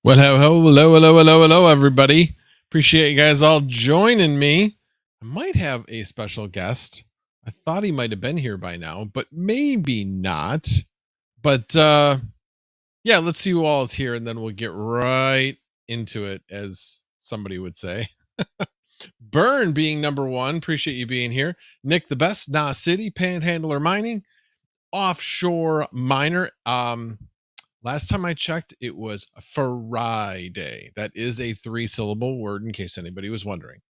Well, hello, everybody. Appreciate you guys all joining me. I might have a special guest. I thought he might have been here by now, but maybe not. But yeah, let's see who all is here, and then we'll get right into it, as somebody would say. Burn being number one. Appreciate you being here. Nick the Best, Nah City, Panhandler Mining, Offshore Miner. Last time I checked, it was Friday. That is a 3-syllable word, in case anybody was wondering.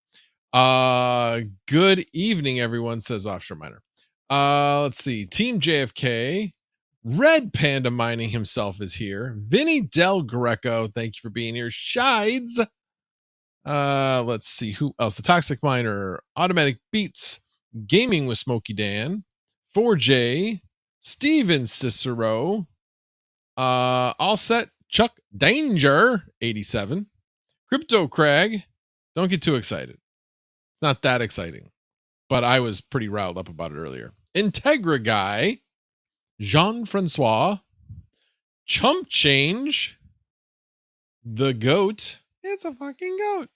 Good evening, everyone, says Offshore Miner. Let's see. Team JFK. Red Panda Mining himself is here. Vinny Del Greco, thank you for being here. Shides. Let's see who else. The Toxic Miner, Automatic Beats, Gaming with Smokey Dan, 4J, Steven Cicero, all set. Chuck Danger 87, Crypto Crag. Don't get too excited. It's not that exciting, but I was pretty riled up about it earlier. Integra Guy, Jean-Francois, Chump Change, the Goat. It's a fucking goat.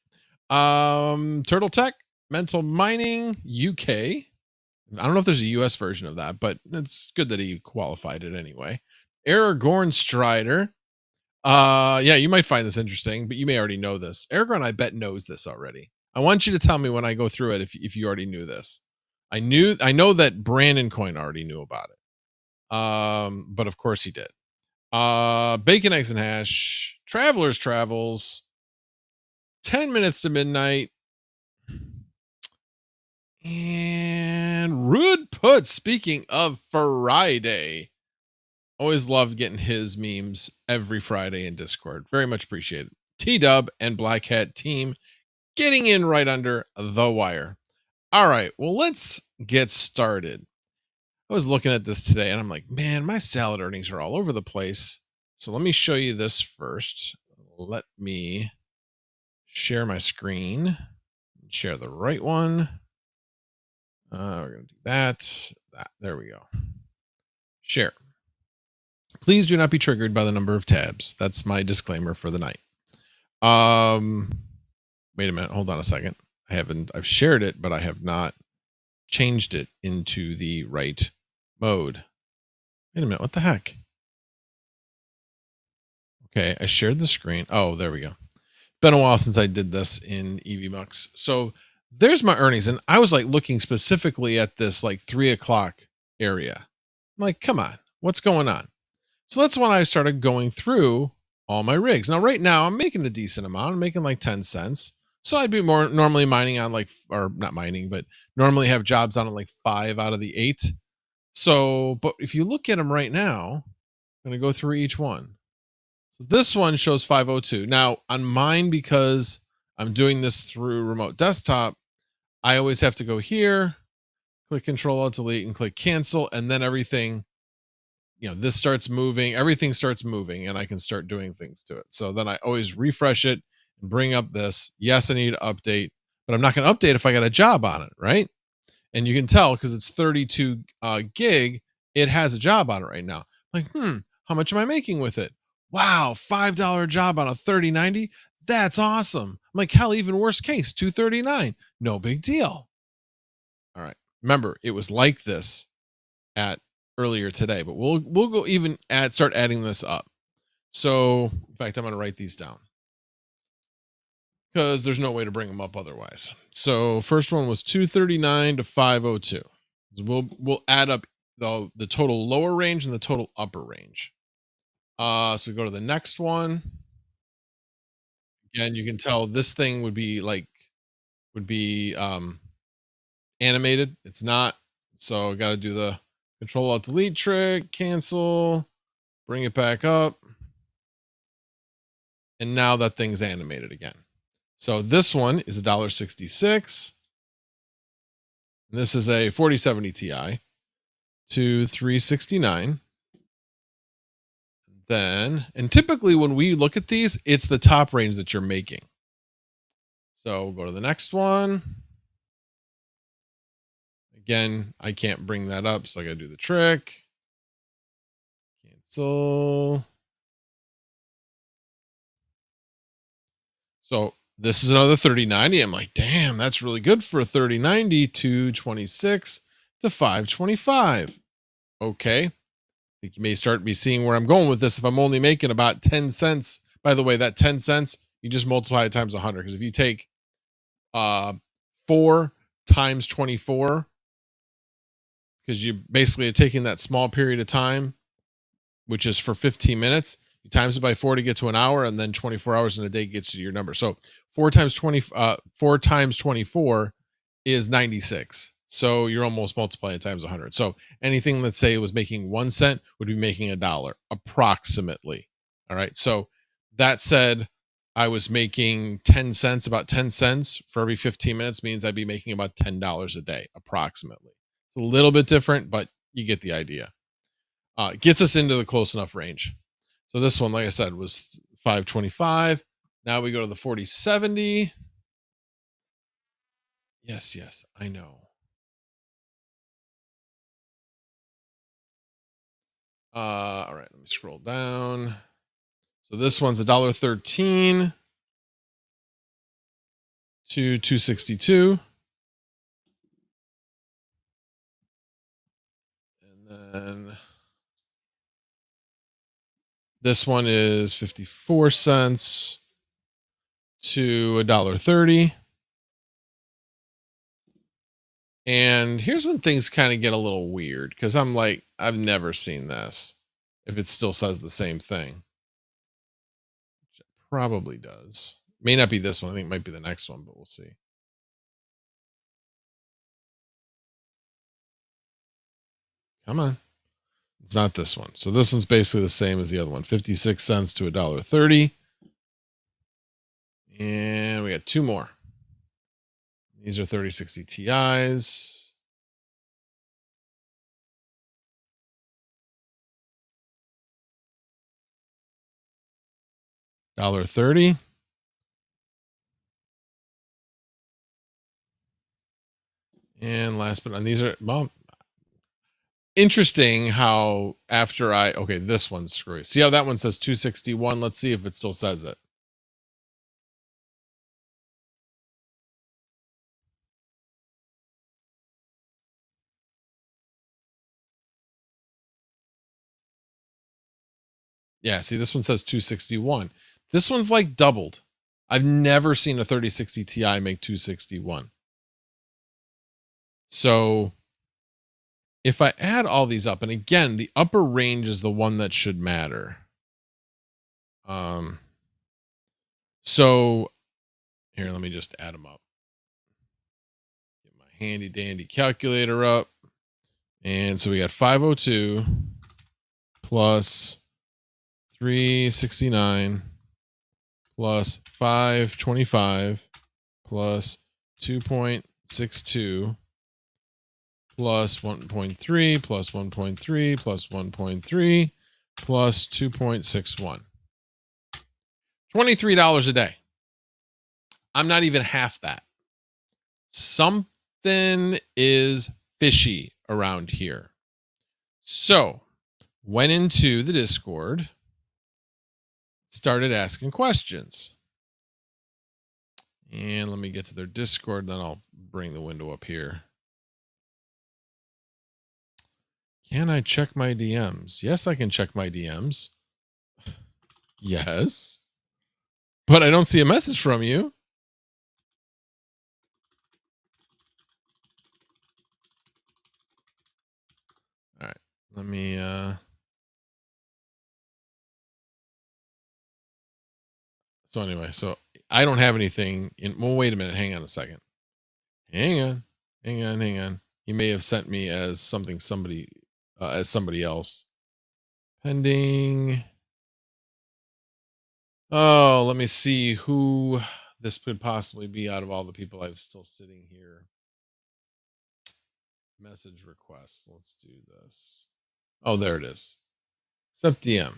Turtle Tech, Mental Mining, UK. I don't know if there's a US version of that, but it's good that he qualified it anyway. Aragorn Strider. Yeah, you might find this interesting, but you may already know this. Aragorn, I bet, knows this already. I want you to tell me when I go through it if you already knew this. I know that Brandon Coin already knew about it. But of course he did. Bacon, Eggs, and Hash, Traveler's Travels, 10 minutes to midnight, and Rude Put. Speaking of Friday, Always love getting his memes every Friday in Discord. Very much appreciated. T Dub and Black Hat team getting in right under the wire. All right, well, let's get started. I was looking at this today and I'm like, man, my salad earnings are all over the place. So let me show you this first. Let me share my screen, share the right one. We're going to do that. There we go. Share. Please do not be triggered by the number of tabs. That's my disclaimer for the night. Wait a minute. Hold on a second. I've shared it, but I have not changed it into the right mode. Wait a minute. What the heck? Okay. I shared the screen. Oh, there we go. Been a while since I did this in EVMux. So there's my earnings. And I was like looking specifically at this like 3 o'clock area. I'm like, come on, what's going on? So that's when I started going through all my rigs. Now, right now I'm making a decent amount. I'm making like 10 cents. So I'd be more normally mining on like, or not mining, but normally have jobs on like 5 out of the 8. So, but if you look at them right now, I'm going to go through each one. So this one shows 502. Now on mine, because I'm doing this through remote desktop, I always have to go here, click Control Alt Delete and click cancel. And then everything, this starts moving, everything starts moving and I can start doing things to it. So then I always refresh it and bring up this. Yes, I need to update, but I'm not going to update if I got a job on it, right? And you can tell because it's 32 gig, it has a job on it right now. Like, how much am I making with it? Wow, $5 job on a 3090. That's awesome. I'm like, hell, even worst case, 239. No big deal. All right. Remember, it was like this at earlier today, but we'll go even start adding this up. So in fact, I'm going to write these down because there's no way to bring them up otherwise. So first one was 239 to 502. We'll add up the total lower range and the total upper range. So we go to the next one. Again, you can tell this thing would be animated. It's not. So I got to do the Control Alt Delete trick, cancel, bring it back up. And now that thing's animated again. So this one is $1.66. This is a 4070 Ti to 369. Then, and typically when we look at these, it's the top range that you're making. So we'll go to the next one. Again, I can't bring that up, so I got to do the trick. Cancel. So this is another 3090. I'm like, damn, that's really good for a 3090. 226 to 525. Okay. I think you may start be seeing where I'm going with this. If I'm only making about 10 cents, by the way, that 10 cents, you just multiply it times 100. Because if you take 4 times 24, because you basically are taking that small period of time, which is for 15 minutes, you times it by 4 to get to an hour, and then 24 hours in a day gets you your number. So 4 times 24 is 96. So you're almost multiplying times 100. So anything, let's say it was making 1 cent, would be making $1 approximately. All right. So that said, I was making 10 cents, about 10 cents for every 15 minutes means I'd be making about $10 a day, approximately. It's a little bit different, but you get the idea. It gets us into the close enough range. So this one, like I said, was 525. Now we go to the 4070. Yes, I know. All right, let me scroll down. So this one's $1.13 to 262. And then this one is 54 cents to $1.30. And here's when things kind of get a little weird because I'm like, I've never seen this. If it still says the same thing, which it probably does. May not be this one. I think it might be the next one, but we'll see. Come on. It's not this one. So this one's basically the same as the other one, 56 cents to $1.30. And we got two more. These are 3060 Ti's. $1.30. And last but not, these are, well, interesting how after okay, this one's screwy. See how that one says 261? Let's see if it still says it. Yeah, see, this one says 261. This one's like doubled. I've never seen a 3060 Ti make 261. So if I add all these up, and again, the upper range is the one that should matter. So here, let me just add them up. Get my handy dandy calculator up. And so we got 502 plus 369 plus 525 plus 2.62 plus 1.3 plus 1.3 plus 1.3 plus 2.61. $23 a day. I'm not even half that. Something is fishy around here. So went into the Discord, started asking questions. And let me get to their Discord, then I'll bring the window up here. Can I check my DMs? Yes, I can check my DMs. Yes. But I don't see a message from you. All right. Let me so anyway, so I don't have anything in, well, wait a minute, hang on a second. Hang on. He may have sent me as somebody else. Pending. Oh, let me see who this could possibly be out of all the people I've still sitting here. Message requests. Let's do this. Oh, there it is. Accept DM.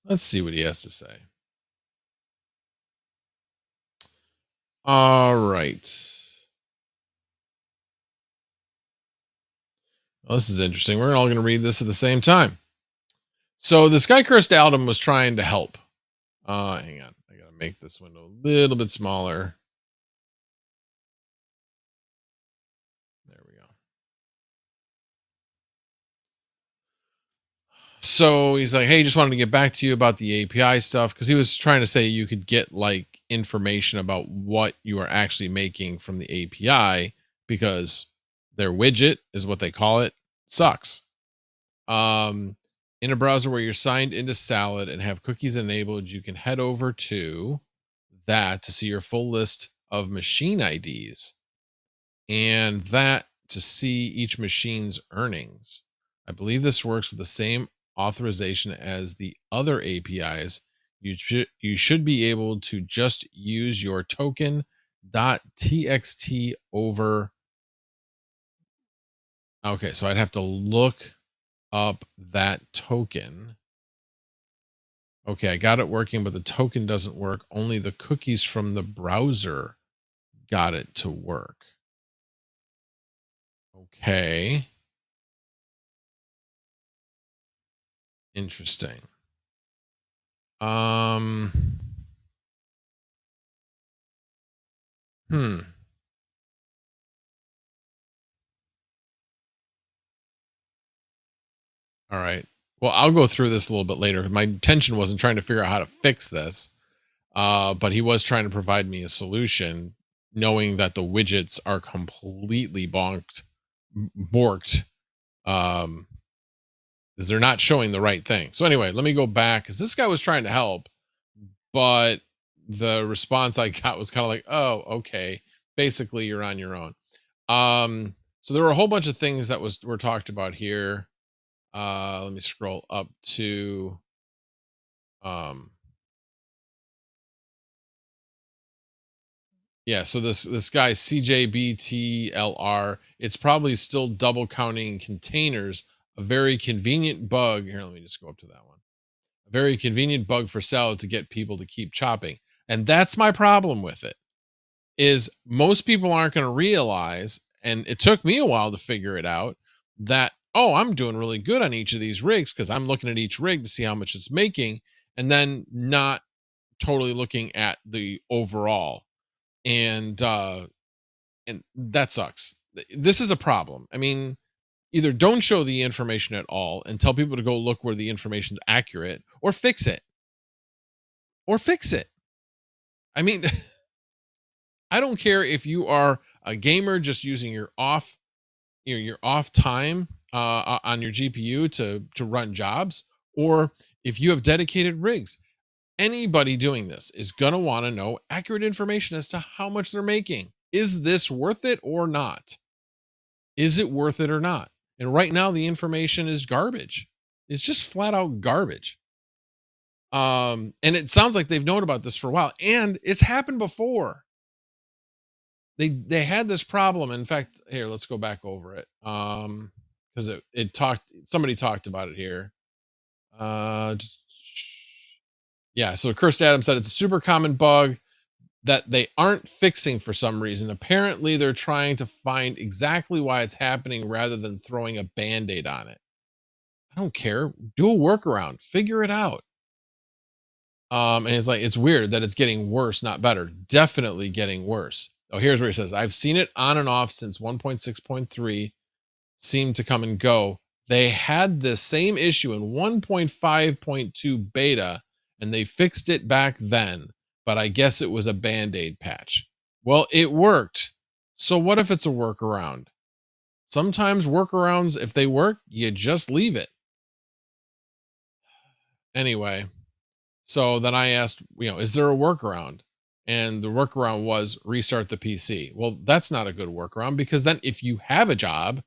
Let's see what he has to say. All right. Well, this is interesting. We're all going to read this at the same time. So this guy Cursed Aldum was trying to help. Hang on. I got to make this window a little bit smaller. There we go. So he's like, hey, just wanted to get back to you about the API stuff, because he was trying to say you could get like information about what you are actually making from the API, because their widget is what they call it sucks. In a browser where you're signed into Salad and have cookies enabled, you can head over to that to see your full list of machine IDs, and that to see each machine's earnings. I believe this works with the same authorization as the other APIs. You should be able to just use your token.txt over. Okay, so I'd have to look up that token. Okay, I got it working, but the token doesn't work. Only the cookies from the browser got it to work. Okay. Interesting. All right. Well, I'll go through this a little bit later. My intention wasn't trying to figure out how to fix this, but he was trying to provide me a solution, knowing that the widgets are completely borked, because they're not showing the right thing. So anyway, let me go back, because this guy was trying to help, but the response I got was kind of like, oh, okay, basically you're on your own. So there were a whole bunch of things that were talked about here. Let me scroll up to um yeah, so this guy CJBTLR, it's probably still double counting containers, a very convenient bug. Here, let me just go up to that one. A very convenient bug for salad to get people to keep chopping. And that's my problem with it. Is most people aren't going to realize, and it took me a while to figure it out, that oh, I'm doing really good on each of these rigs because I'm looking at each rig to see how much it's making, and then not totally looking at the overall. And that sucks. This is a problem. I mean, either don't show the information at all and tell people to go look where the information's accurate, or fix it. Or fix it. I mean, I don't care if you are a gamer just using your off time on your GPU to run jobs, or if you have dedicated rigs. Anybody doing this is going to want to know accurate information as to how much they're making. Is this worth it or not? Is it worth it or not? And right now the information is garbage. It's just flat out garbage. And it sounds like they've known about this for a while, and it's happened before. They had this problem. In fact, here, let's go back over it. Because it talked, somebody talked about it here. Uh yeah, so Cursed Adam said it's a super common bug that they aren't fixing for some reason. Apparently, they're trying to find exactly why it's happening rather than throwing a band-aid on it. I don't care. Do a workaround. Figure it out. And it's like, it's weird that it's getting worse, not better. Definitely getting worse. Oh, here's where he says, I've seen it on and off since 1.6.3 seemed to come and go. They had the same issue in 1.5.2 beta, and they fixed it back then, but I guess it was a band-aid patch. Well, it worked. So what if it's a workaround? Sometimes workarounds, if they work, you just leave it. Anyway, so then I asked, is there a workaround? And the workaround was restart the PC. Well, that's not a good workaround, because then if you have a job,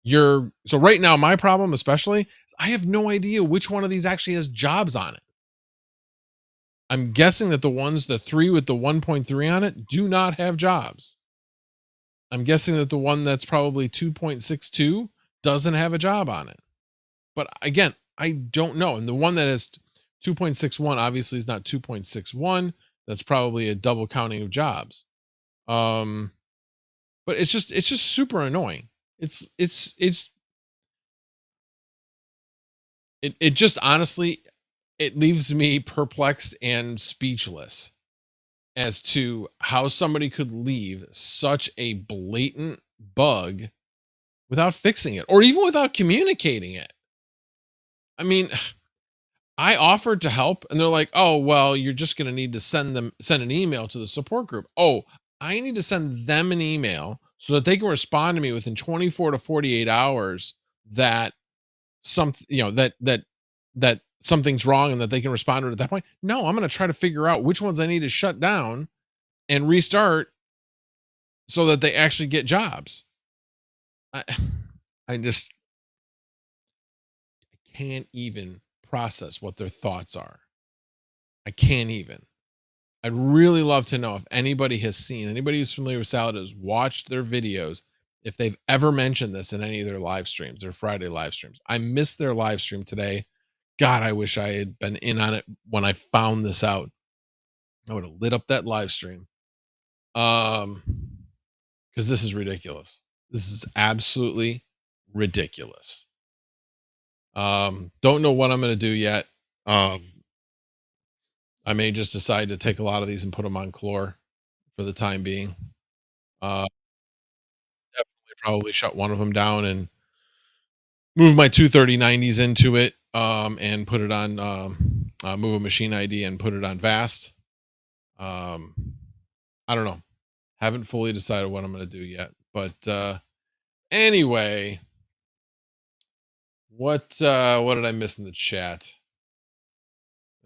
so right now, my problem especially is I have no idea which one of these actually has jobs on it. I'm guessing that the three with the 1.3 on it do not have jobs. I'm guessing that the one that's probably 2.62 doesn't have a job on it. But again, I don't know. And the one that is 2.61 obviously is not 2.61. That's probably a double counting of jobs. But it's just super annoying. It just honestly, it leaves me perplexed and speechless as to how somebody could leave such a blatant bug without fixing it, or even without communicating it. I mean, I offered to help, and they're like, "Oh, well, you're just going to need to send an email to the support group." Oh, I need to send them an email so that they can respond to me within 24 to 48 hours that something, that something's wrong, and that they can respond to it at that point. No, I'm going to try to figure out which ones I need to shut down and restart so that they actually get jobs. I, I just can't even process what their thoughts are. I can't even. I'd really love to know if anybody who's familiar with Salad has watched their videos, if they've ever mentioned this in any of their live streams, their Friday live streams. I missed their live stream today. God, I wish I had been in on it when I found this out. I would have lit up that live stream. Because this is ridiculous. This is absolutely ridiculous. Don't know what I'm going to do yet. I may just decide to take a lot of these and put them on Chlor for the time being. Definitely probably shut one of them down and move my 23090s into it, and put it on, move a machine ID and put it on Vast. I don't know. Haven't fully decided what I'm going to do yet. But anyway, what did I miss in the chat?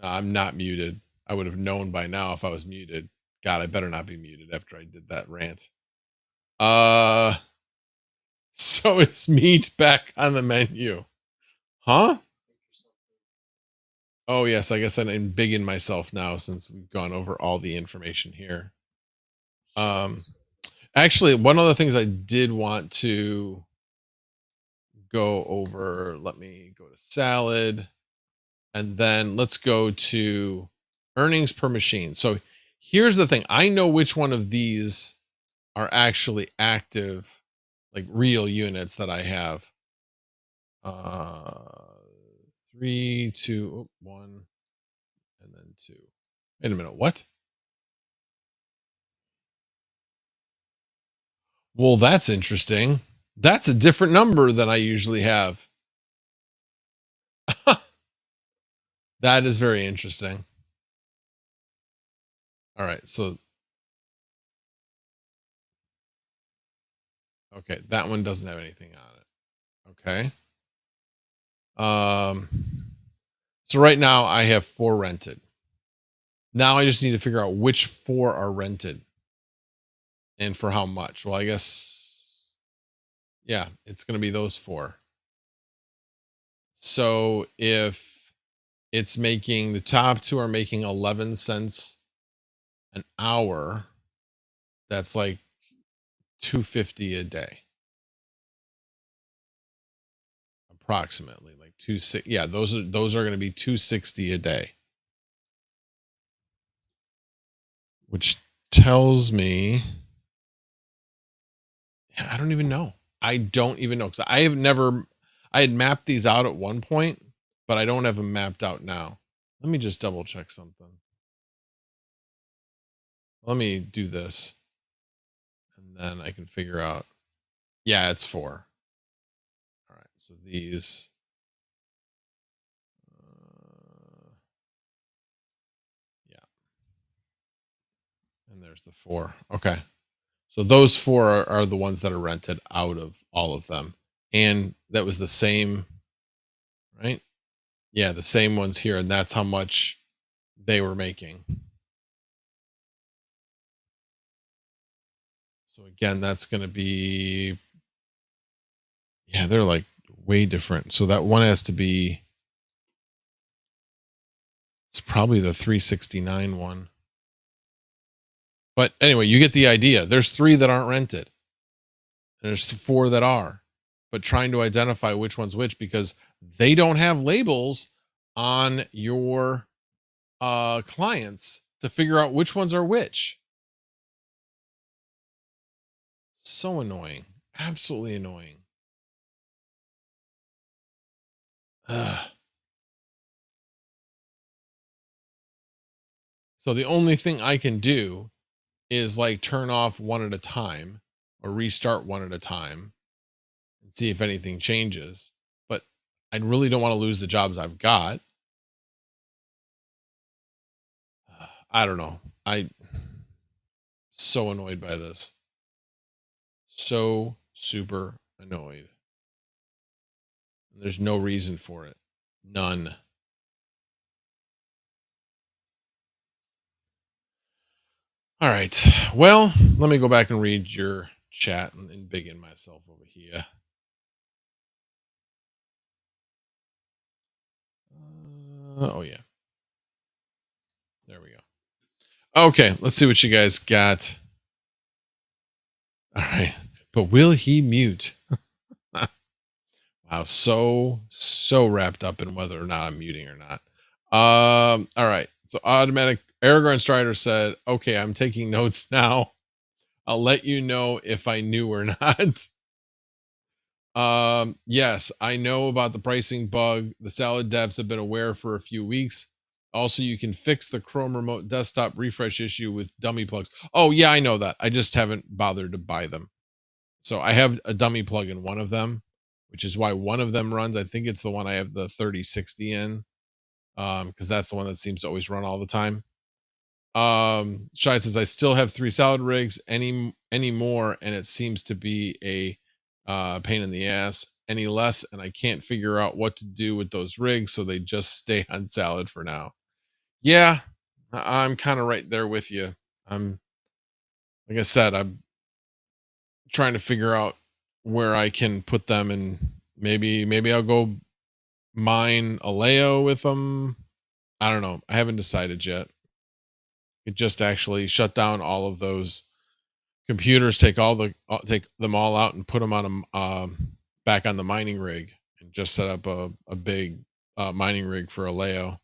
I'm not muted. I would have known by now if I was muted. God, I better not be muted after I did that rant. So it's meat back on the menu. Huh? Oh, yes. I guess I'm big in myself now since we've gone over all the information here. Um, Actually, one of the things I did want to go over, let me go to salad and then let's go to earnings per machine. So here's the thing. I know which one of these are actually active, like real units that I have. Uh, 3, 2, oh, 1, and then 2. Wait a minute. What? Well, that's interesting. That's a different number than I usually have. That is very interesting. All right. So, okay. That one doesn't have anything on it. Okay. Um, so right now I have 4 rented. Now I just need to figure out which 4 are rented and for how much. Well, I guess, yeah, it's going to be those 4. So if it's making the top 2 are making 11 cents an hour, that's like 250 a day. Approximately like 260. Yeah, those are going to be 260 a day. Which tells me, yeah, I don't even know. I don't even know cuz I had mapped these out at one point, but I don't have them mapped out now. Let me just double check something. Let me do this and then I can figure out. Yeah, it's 4. All right. So these yeah, and there's the 4. Okay. So those 4 are the ones that are rented out of all of them. And that was the same, right? Yeah, the same ones here. And that's how much they were making. So again, that's going to be, yeah, they're like way different. So that one has to be, it's probably the 369 one. But anyway, you get the idea. There's 3 that aren't rented. And there's 4 that are. But trying to identify which one's which because they don't have labels on your clients to figure out which ones are which. So annoying. Absolutely annoying. Ugh. So the only thing I can do is like turn off one at a time or restart one at a time and see if anything changes. But I really don't want to lose the jobs I've got. I don't know. I so annoyed by this. So super annoyed. There's no reason for it. None. All right. Well, let me go back and read your chat and big in myself over here. Oh yeah. There we go. Okay, let's see what you guys got. All right. But will he mute? Wow, so wrapped up in whether or not I'm muting or not. All right. So automatic Aragorn Strider said, "Okay, I'm taking notes now. I'll let you know if I knew or not." Yes, I know about the pricing bug. The Salad devs have been aware for a few weeks. Also, you can fix the Chrome remote desktop refresh issue with dummy plugs. Oh, yeah, I know that. I just haven't bothered to buy them. So I have a dummy plug in one of them, which is why one of them runs. I think it's the one I have the 3060 in. Because that's the one that seems to always run all the time. Shine says I still have 3 salad rigs any more, and it seems to be a pain in the ass any less, and I can't figure out what to do with those rigs, so they just stay on salad for now. Yeah, I'm kind of right there with you. I'm like I said, I'm trying to figure out where I can put them, and maybe I'll go mine Aleo with them. I don't know. I haven't decided yet. It just actually shut down all of those computers, take them all out and put them on back on the mining rig, and just set up a big mining rig for Aleo.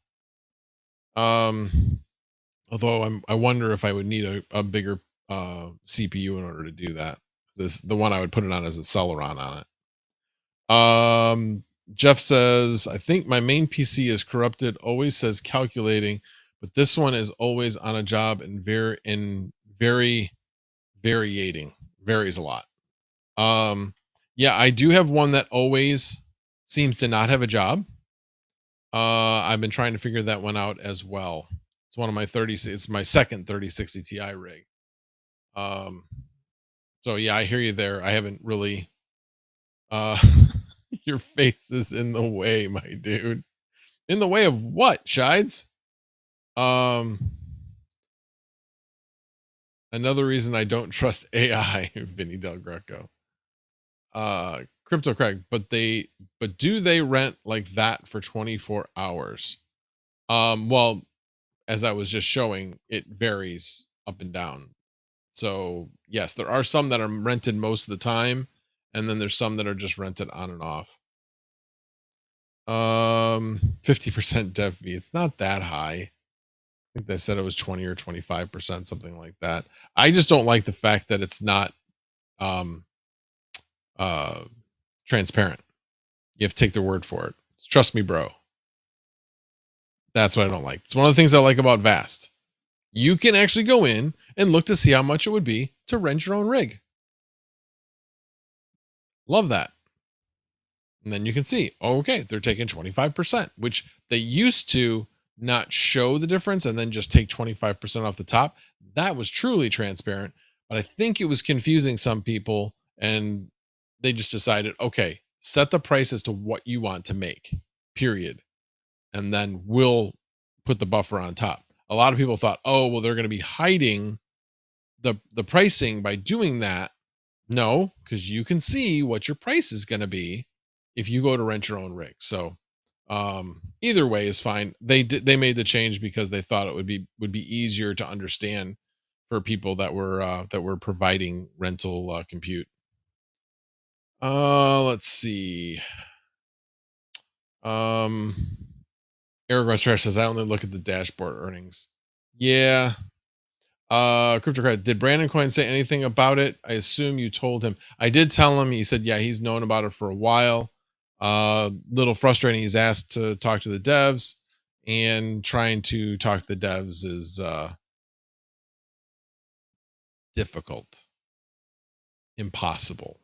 Um, Although I wonder if I would need a bigger CPU in order to do that. The one I would put it on as a Celeron on it. Jeff says, I think my main PC is corrupted, always says calculating, but this one is always on a job and very variating. Varies a lot. Yeah, I do have one that always seems to not have a job. I've been trying to figure that one out as well. It's one of my 30, it's my second 3060 Ti rig. Um, so yeah, I hear you there. I haven't really uh your face is in the way, my dude. In the way of what, Shides? Um Another reason I don't trust AI, Vinny Del Greco. Crypto Craig, but do they rent like that for 24 hours? Well, as I was just showing, it varies up and down. So yes, there are some that are rented most of the time, and then there's some that are just rented on and off. 50% dev fee. It's not that high. I think they said it was 20 or 25%, something like that. I just don't like the fact that it's not um uh transparent. You have to take their word for it. Trust me, bro. That's what I don't like. It's one of the things I like about Vast. You can actually go in and look to see how much it would be to rent your own rig. Love that. And then you can see, okay, they're taking 25%, which they used to not show the difference and then just take 25% off the top. That was truly transparent, but I think it was confusing some people, and they just decided, okay, set the price as to what you want to make, period. And then we'll put the buffer on top. A lot of people thought, oh, well, they're going to be hiding the pricing by doing that. No, because you can see what your price is going to be if you go to rent your own rig. So either way is fine. They made the change because they thought it would be easier to understand for people that were providing rental compute. Let's see. Aragorn says I only look at the dashboard earnings. Yeah. CryptoCredit, did Brandon Coin say anything about it? I assume you told him. I did tell him. He said, yeah, he's known about it for a while. Little frustrating. He's asked to talk to the devs, and trying to talk to the devs is difficult, impossible.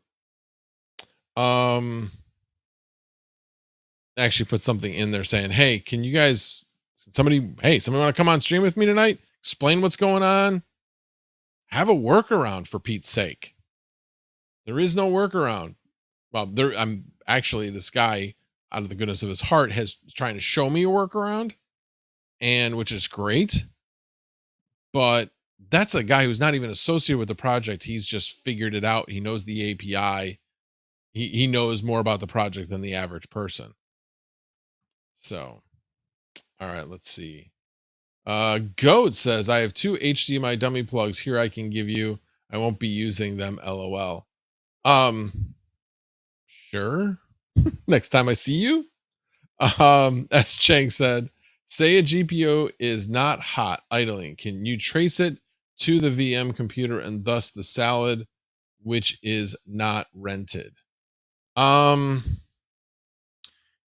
Actually put something in there saying, hey, can you guys, somebody want to come on stream with me tonight? Explain what's going on. Have a workaround, for Pete's sake. There is no workaround. Well, I'm actually, this guy, out of the goodness of his heart, has trying to show me a workaround, and which is great. But that's a guy who's not even associated with the project. He's just figured it out. He knows the API. He knows more about the project than the average person. So, all right, let's see. Goat says, I have 2 HDMI dummy plugs here I can give you. I won't be using them, LOL. Sure. Next time I see you. As Chang said, say a GPU is not hot idling. Can you trace it to the VM computer and thus the salad, which is not rented?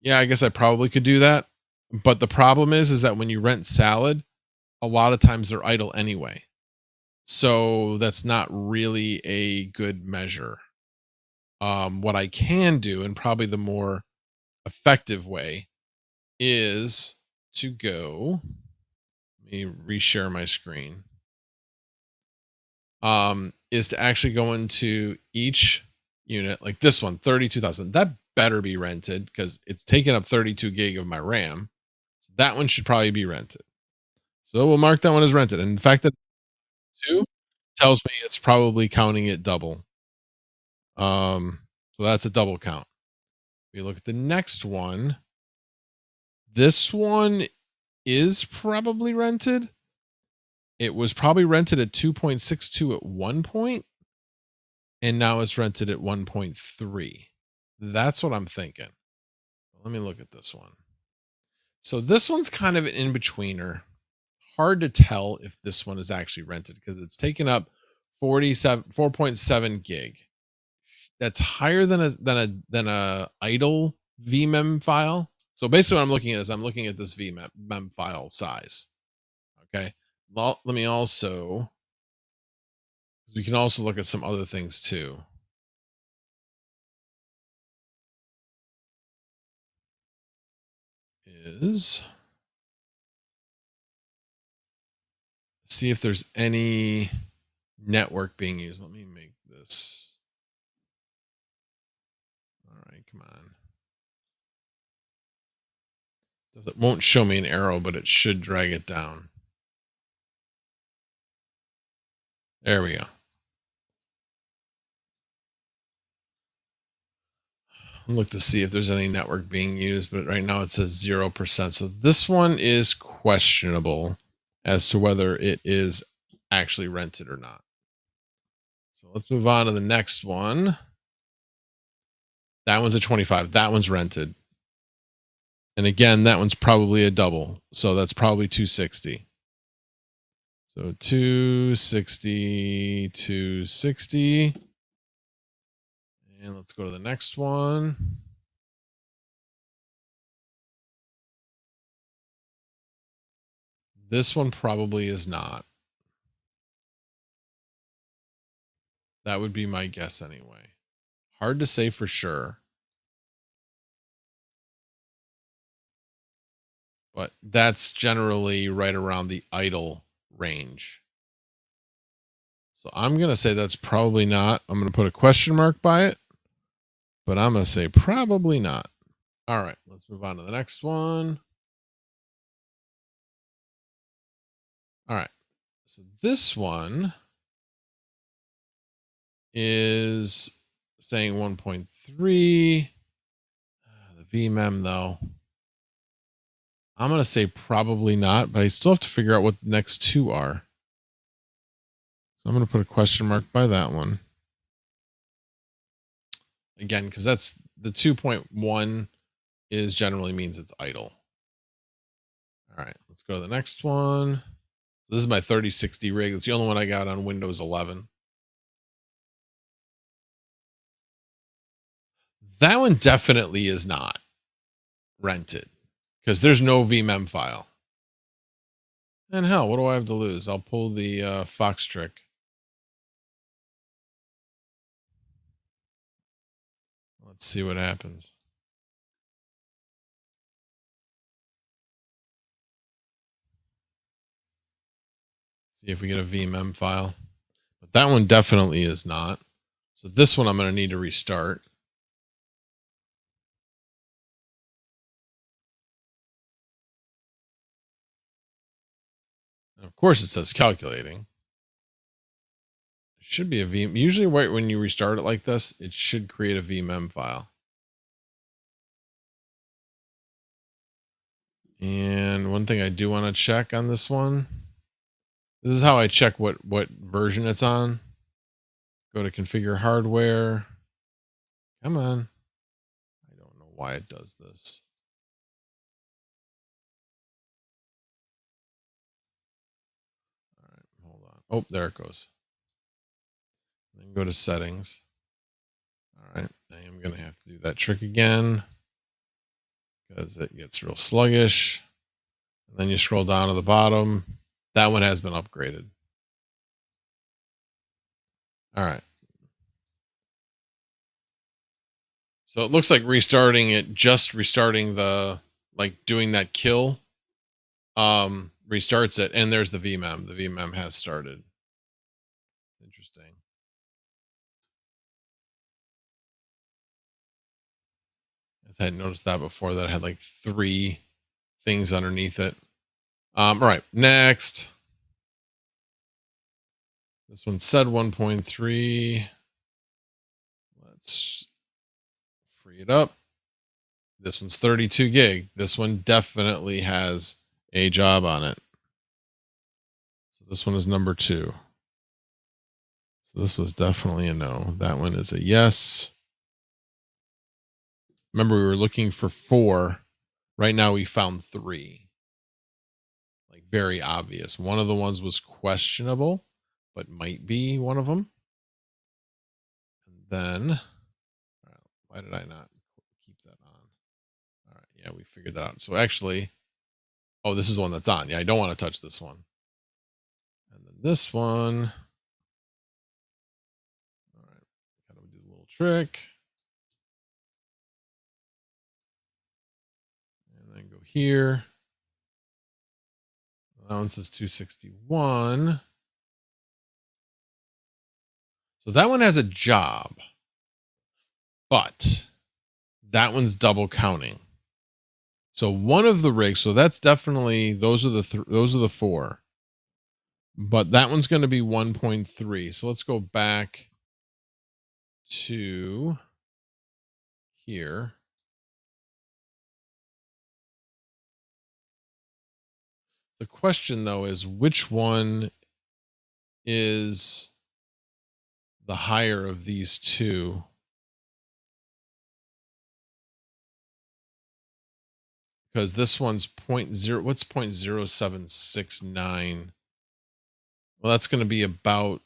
Yeah, I guess I probably could do that. But the problem is that when you rent salad, a lot of times they're idle anyway. So that's not really a good measure. What I can do, and probably the more effective way, is to go, let me reshare my screen, is to actually go into each unit, like this one, 32,000. That better be rented because it's taking up 32 gig of my RAM. So that one should probably be rented. So we'll mark that one as rented. And the fact that 2 tells me it's probably counting it double. So that's a double count. We look at the next one. This one is probably rented. It was probably rented at 2.62 at one point, and now it's rented at 1.3. That's what I'm thinking. Let me look at this one. So this one's kind of an in-betweener. Hard to tell if this one is actually rented because it's taken up 4.7 gig. That's higher than a idle vmem file. So basically what I'm looking at is I'm looking at this vmem file size. Okay. Well, let me also, we can also look at some other things too. Is see if there's any network being used. Let me make this. All right, come on. It won't show me an arrow, but it should drag it down. There we go. I'll look to see if there's any network being used, but right now it says 0%. So this one is questionable as to whether it is actually rented or not. So let's move on to the next one. That one's a 25. That one's rented. And again, that one's probably a double. So that's probably 260. So 260, 260. And let's go to the next one. This one probably is not. That would be my guess anyway. Hard to say for sure. But that's generally right around the idle range. So I'm going to say that's probably not. I'm going to put a question mark by it, but I'm going to say probably not. All right, let's move on to the next one. All right. So this one is saying 1.3. The VMem though, I'm going to say probably not, but I still have to figure out what the next two are. So I'm going to put a question mark by that one. Again, because that's the 2.1 is generally means it's idle. All right, let's go to the next one. So this is my 3060 rig. It's the only one I got on Windows 11. That one definitely is not rented because there's no vmem file. And hell, what do I have to lose? I'll pull the Fox trick. Let's see what happens. See if we get a vmem file. But that one definitely is not. So this one I'm going to need to restart. And of course, it says calculating. It should be a VM. Usually, right when you restart it like this, it should create a vmem file. And one thing I do want to check on this one. This is how I check what version it's on. Go to configure hardware. Come on. I don't know why it does this. All right, hold on. Oh, there it goes. Then go to settings. All right, I am going to have to do that trick again because it gets real sluggish. And then you scroll down to the bottom. That one has been upgraded. All right. So it looks like restarting it, just restarting the, like doing that kill, restarts it. And there's the VMem. The VMem has started. Interesting. I hadn't noticed that before, that I had like 3 things underneath it. All right, next. This one said 1.3. Let's free it up. This one's 32 gig. This one definitely has a job on it. So this one is number 2. So this was definitely a no. That one is a yes. Remember, we were looking for 4. Right now we found 3. Like very obvious. One of the ones was questionable, but might be one of them. And then, why did I not keep that on? All right, yeah, we figured that out. So actually, oh, this is the one that's on. Yeah, I don't want to touch this one. And then this one. All right, kind of do a little trick. And then go here. That one says 261. So that one has a job, but that one's double counting. So one of the rigs, so that's definitely those are the 4. But that one's going to be 1.3. So let's go back to here. The question though is which one is the higher of these two? Because this one's 0.0, what's 0.0769? Well, that's going to be about,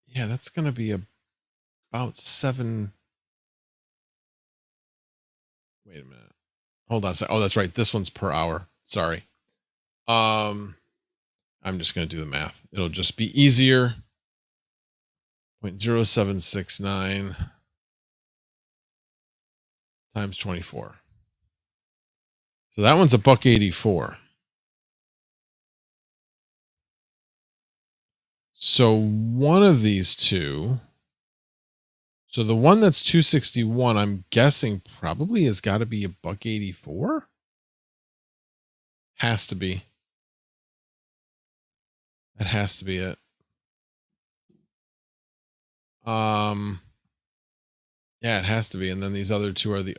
yeah, that's going to be about 7. Wait a minute. Hold on a second. Oh, that's right. This one's per hour. Sorry. I'm just going to do the math. It'll just be easier. 0.0769 times 24. So that one's $1.84. So one of these two. So the one that's 261, I'm guessing probably has got to be $1.84. Has to be. That has to be it. Yeah, it has to be. And then these other two are the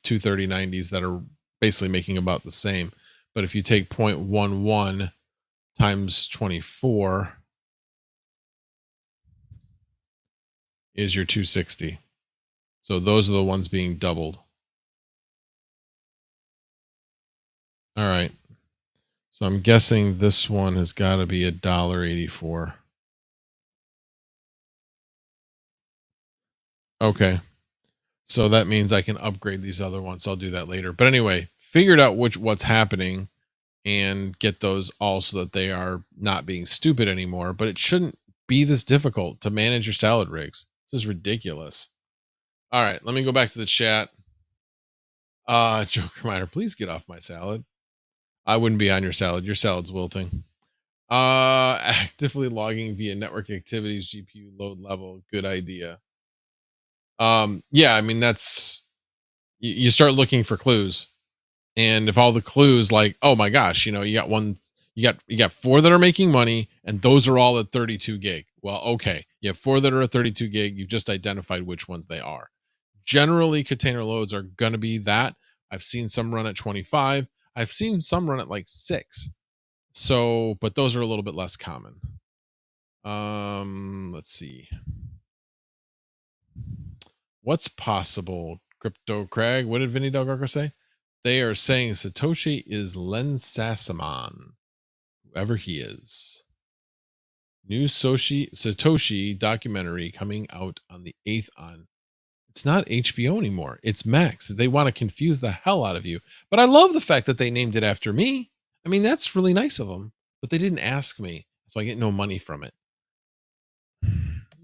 two 3090s that are basically making about the same. But if you take 0.11 times 24 is your 260. So those are the ones being doubled. All right. So I'm guessing this one has got to be $1.84. Okay. So that means I can upgrade these other ones. I'll do that later. But anyway, figured out what's happening and get those all so that they are not being stupid anymore. But it shouldn't be this difficult to manage your salad rigs. This is ridiculous. All right, let me go back to the chat. Joker Miner, please get off my salad. I wouldn't be on your salad. Your salad's wilting. Actively logging via network activities, GPU load level. Good idea. Yeah, I mean, that's, you start looking for clues. And if all the clues, like, oh my gosh, you got 4 that are making money and those are all at 32 gig. Well, okay. You have 4 that are at 32 gig. You've just identified which ones they are. Generally, container loads are going to be that. I've seen some run at 25. I've seen some run at like 6. So, but those are a little bit less common. Let's see. What's possible? Crypto Craig. What did Vinny Del Greco say? They are saying Satoshi is Len Sassamon, whoever he is. New Satoshi documentary coming out on the 8th on. It's not HBO anymore. It's Max. They want to confuse the hell out of you. But I love the fact that they named it after me. I mean, that's really nice of them. But they didn't ask me, so I get no money from it.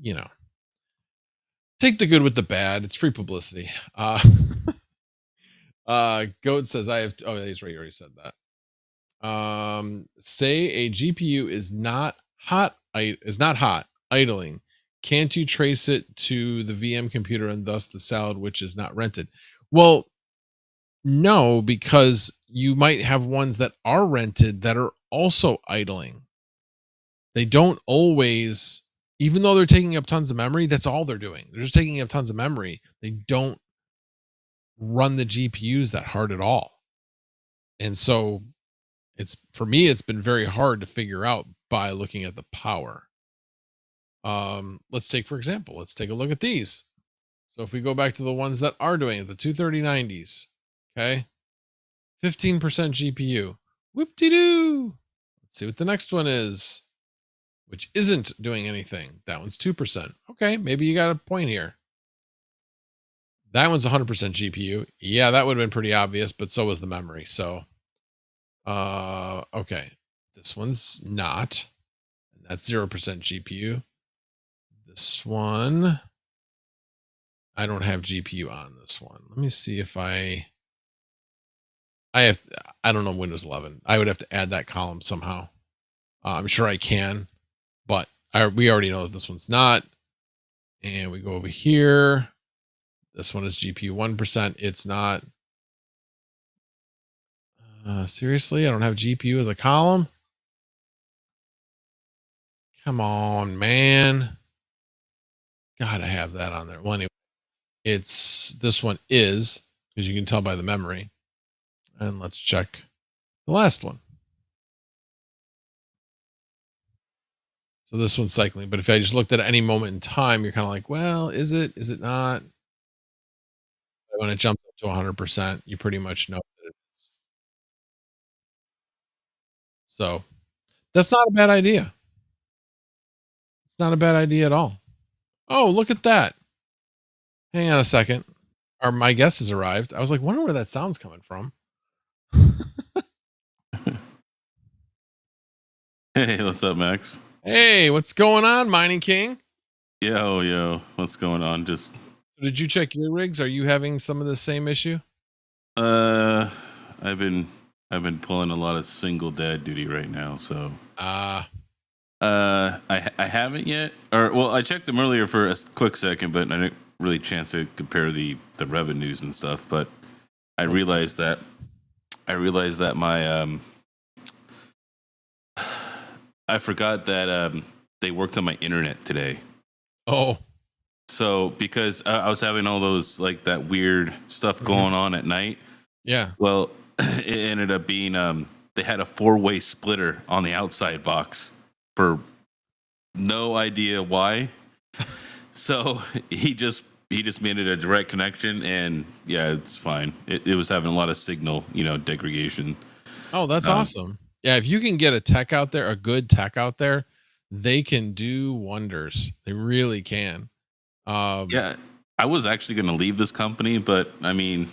You know. Take the good with the bad. It's free publicity. Goat says I have. Oh, he's right. You already said that. Say a GPU is not hot. Idling. Can't you trace it to the VM computer and thus the salad which is not rented? Well, no, because you might have ones that are rented that are also idling. They don't always even though they're taking up tons of memory, that's all they're doing. They're just taking up tons of memory. They don't run the GPUs that hard at all. And so it's for me, it's been very hard to figure out by looking at the power. Let's take, for example, let's take a look at these. So if we go back to the ones that are doing it, the 23090s, okay, 15% GPU. Whoop-de-doo. Let's see what the next one is, which isn't doing anything. That one's 2%. Okay, maybe you got a point here. That one's 100% GPU. Yeah, that would have been pretty obvious, but so was the memory. So, okay, this one's not. That's 0% GPU. This one, I don't have GPU on this one. Let me see if I have, I don't know, Windows 11. I would have to add that column somehow. I'm sure I can, but we already know that this one's not. And we go over here. This one is GPU 1%. It's not. Seriously, I don't have GPU as a column. Come on, man. Gotta have that on there. Well, anyway, this one is, as you can tell by the memory. And let's check the last one. So this one's cycling, but if I just looked at any moment in time, you're kind of like, well, is it? Is it not? When it jumps up to 100%, you pretty much know that it is. So that's not a bad idea. It's not a bad idea at all. Oh, look at that. Hang on a second. My guest has arrived. I was like, wonder where that sound's coming from. Hey, what's up, Max? Hey, what's going on, Mining King? Yo, what's going on? So did you check your rigs? Are you having some of the same issue? I've been pulling a lot of single dad duty right now, so I haven't yet. Or well, I checked them earlier for a quick second, but I didn't really chance to compare the revenues and stuff. But I realized that my I forgot that they worked on my internet today. Oh. So because I was having all those like that weird stuff going on at night. Yeah. Well, it ended up being they had a 4-way splitter on the outside box for no idea why. So he just made it a direct connection, and yeah, it's fine. It was having a lot of signal, degradation. Oh, that's awesome. Yeah, if you can get a tech out there, a good tech out there, they can do wonders. They really can. Yeah, I was actually going to leave this company, but I mean,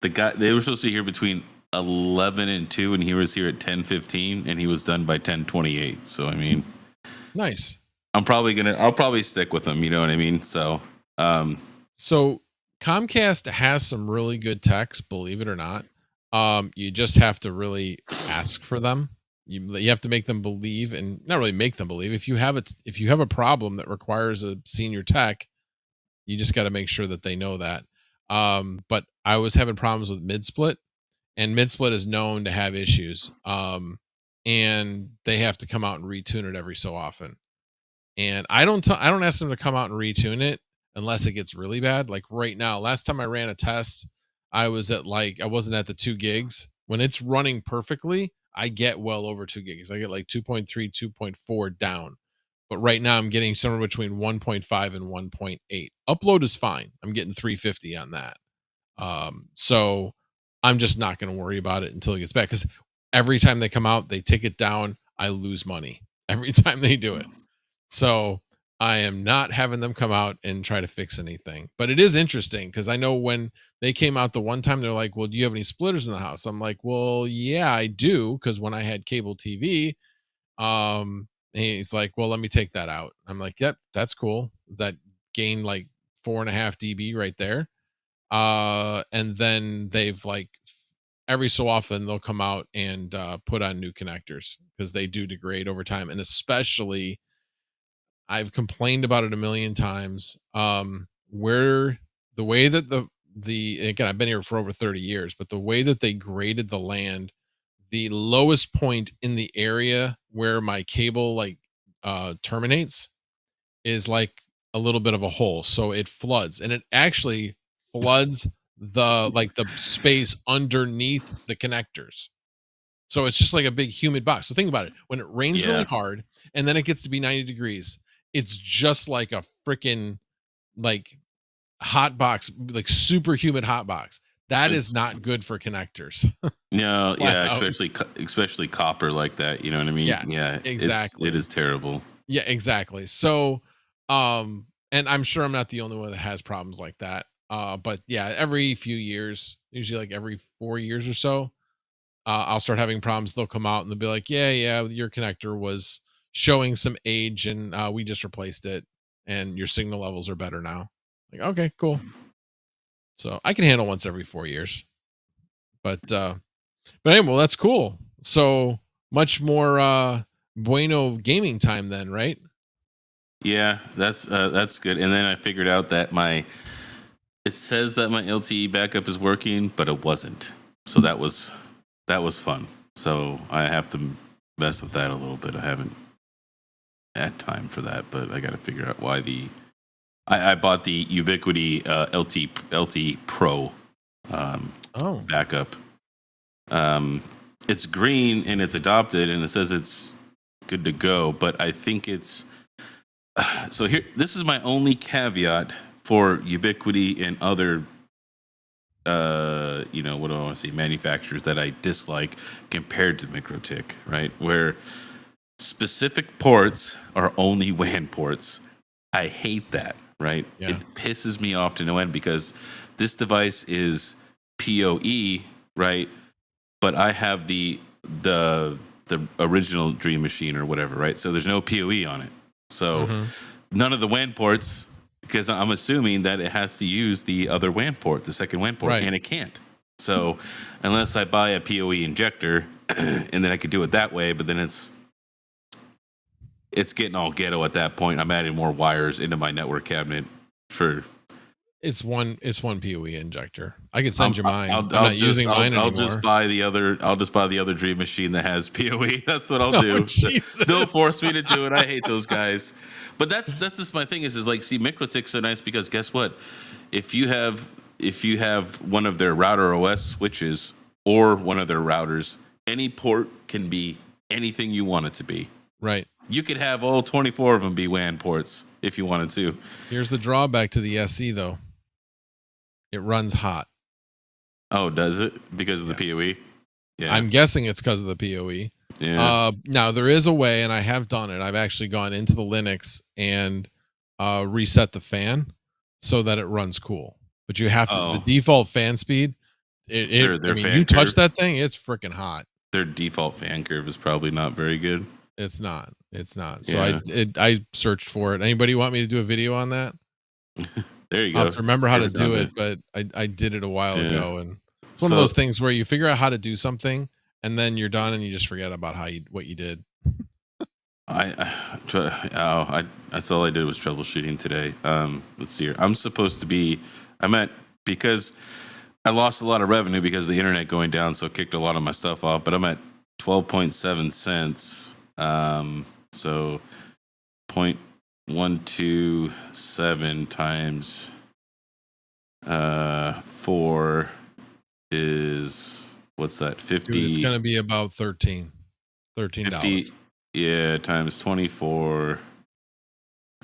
they were supposed to be here between 11 and 2, and he was here at 10:15, and he was done by 10:28. So I mean, nice. I'll probably stick with them. You know what I mean? So, so Comcast has some really good techs, believe it or not. You just have to really ask for them. You have to make them believe, and not really make them believe. If you have a problem that requires a senior tech, you just got to make sure that they know that. But I was having problems with mid split, and mid split is known to have issues. And they have to come out and retune it every so often. And I don't ask them to come out and retune it unless it gets really bad. Like right now, last time I ran a test, I wasn't at the 2 gigs. When it's running perfectly, I get well over 2 gigs. I get like 2.3, 2.4 down. But right now I'm getting somewhere between 1.5 and 1.8. Upload is fine. I'm getting 350 on that. So I'm just not going to worry about it until it gets back, because every time they come out, they take it down. I lose money every time they do it. So I am not having them come out and try to fix anything. But it is interesting because I know when they came out the one time, they're like, well, do you have any splitters in the house? I'm like, well, yeah, I do. Because when I had cable TV, he's like, well, let me take that out. I'm like, yep, that's cool. That gained like 4.5 dB right there. And then they've like every so often they'll come out and put on new connectors because they do degrade over time. And especially, I've complained about it a million times. Where the way that again, I've been here for over 30 years, but the way that they graded the land, the lowest point in the area where my cable terminates is like a little bit of a hole, so it floods, and it actually floods the space underneath the connectors. So it's just like a big humid box. So think about it. When it rains really Yeah. hard and then it gets to be 90 degrees, it's just like a freaking like hot box, like super humid hot box. That is It's not good for connectors. no, Flat yeah, out. especially copper like that. You know what I mean? Yeah, Yeah, it exactly. is terrible. Yeah, exactly. So, and I'm sure I'm not the only one that has problems like that. But yeah, every few years, usually like every 4 years or so, I'll start having problems. They'll come out and they'll be like, yeah, your connector was showing some age and we just replaced it and your signal levels are better now. Like, okay, cool. So I can handle once every 4 years. But anyway, well, that's cool. So much more bueno gaming time then, right? Yeah, that's good. And then I figured out that it says that my LTE backup is working, but it wasn't. So that was fun. So I have to mess with that a little bit. I haven't had time for that, but I got to figure out why I bought the Ubiquiti LT Pro Oh, backup. It's green and it's adopted, and it says it's good to go. But I think it's so here. This is my only caveat for Ubiquiti and other, what do I want to say, manufacturers that I dislike compared to MikroTik, right? Where specific ports are only WAN ports. I hate that, right? yeah. It pisses me off to no end because this device is PoE, right? But I have the original Dream Machine or whatever, right? So there's no PoE on it. So Mhm. none of the WAN ports, because I'm assuming that it has to use the other WAN port, the second WAN port, Right. and it can't. So unless I buy a PoE injector, and then I could do it that way, but then it's getting all ghetto at that point. I'm adding more wires into my network cabinet for. It's one PoE injector. I could send you mine. I'm I'll not using mine I'll just anymore. buy the other. I'll just buy the other Dream Machine that has PoE. That's what I'll Oh, do. Jesus. Don't force me to do it. I hate those guys. But that's just my thing. Is like, see, MikroTik's so nice because guess what? If you have one of their router OS switches or one of their routers, any port can be anything you want it to be. Right. You could have all 24 of them be WAN ports if you wanted to. Here's the drawback to the SE though. It runs hot. Oh, does it? Because of the PoE? Yeah. I'm guessing it's because of the PoE. Yeah. Now there is a way, and I have done it. I've actually gone into the Linux and reset the fan so that it runs cool. But you have to the Oh, default fan speed. I their mean, fan you touch curve, that thing, it's freaking hot. their default fan curve is probably not very good. It's not. It's not. So Yeah. I searched for it. Anybody want me to do a video on that? There you I'll go. have to remember how to Never done do that. it, but I did it a while Yeah. ago, and it's one of So those things where you figure out how to do something, and then you're done, and you just forget about what you did. that's all I did was troubleshooting today. Let's see here. Because I lost a lot of revenue because of the internet going down, so it kicked a lot of my stuff off. But I'm at 12.7 cents. So 0.127 times 4 is, what's that? 50. Dude, it's gonna be about $13. 50, yeah, times 24.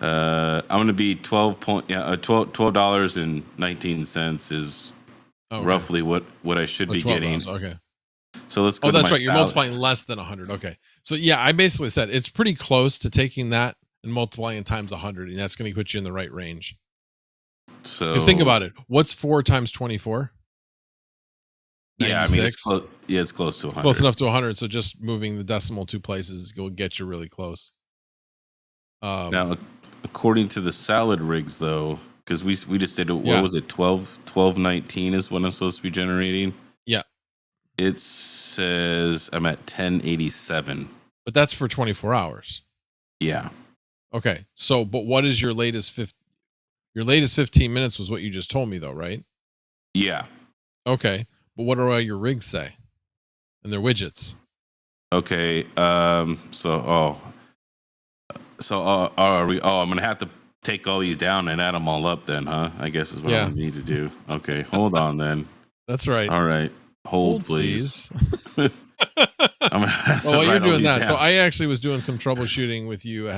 I'm gonna be $12.19 is Okay. roughly what I should be getting. Okay. So let's go. Oh, to that's my right. You're salary. multiplying less than 100. Okay. So yeah, I basically said it's pretty close to taking that and multiplying times 100, and that's going to put you in the right range. So Because think about it. What's 4 times 24? Yeah, I mean, 96. it's close. Yeah, it's close to It's 100. close enough to 100. So just moving the decimal 2 places will get you really close. Now, according to the salad rigs, though, because we just did what Yeah. was it? 12.19 is what I'm supposed to be generating. Yeah. It says I'm at 1087. But that's for 24 hours. Yeah. Okay. So, but what is your latest your latest 15 minutes was what you just told me though, right? Yeah. Okay. But what do all your rigs say? And their widgets? Okay. So are we? Oh, I'm gonna have to take all these down and add them all up, then, huh? I guess is what I'm Yeah, gonna need to do. Okay, hold on then. that's right. All right, hold please. Please. I'm gonna have Well, to while you're write all doing these that, so down. I actually was doing some troubleshooting with you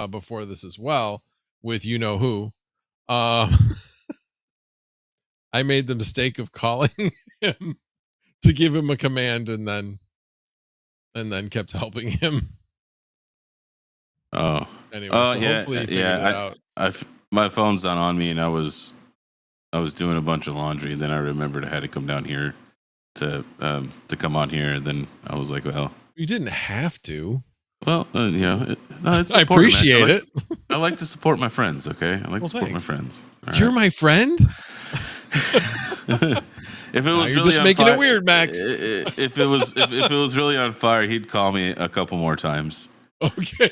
before this as well, with you know who. Uh, I made the mistake of calling him to give him a command, and then kept helping him. Oh, Anyway, so yeah, hopefully he figured it yeah. out. My phone's not on me, and I was doing a bunch of laundry, and then I remembered I had to come down here to come on here, and then I was like, You didn't have to. no, it's I important, man. appreciate it. I like to support my friends. Okay, I like Well, to support my thanks. friends. All You're right. my friend. If it Now was you're really just on making fire, it weird, Max. if it was really on fire, he'd call me a couple more times. Okay.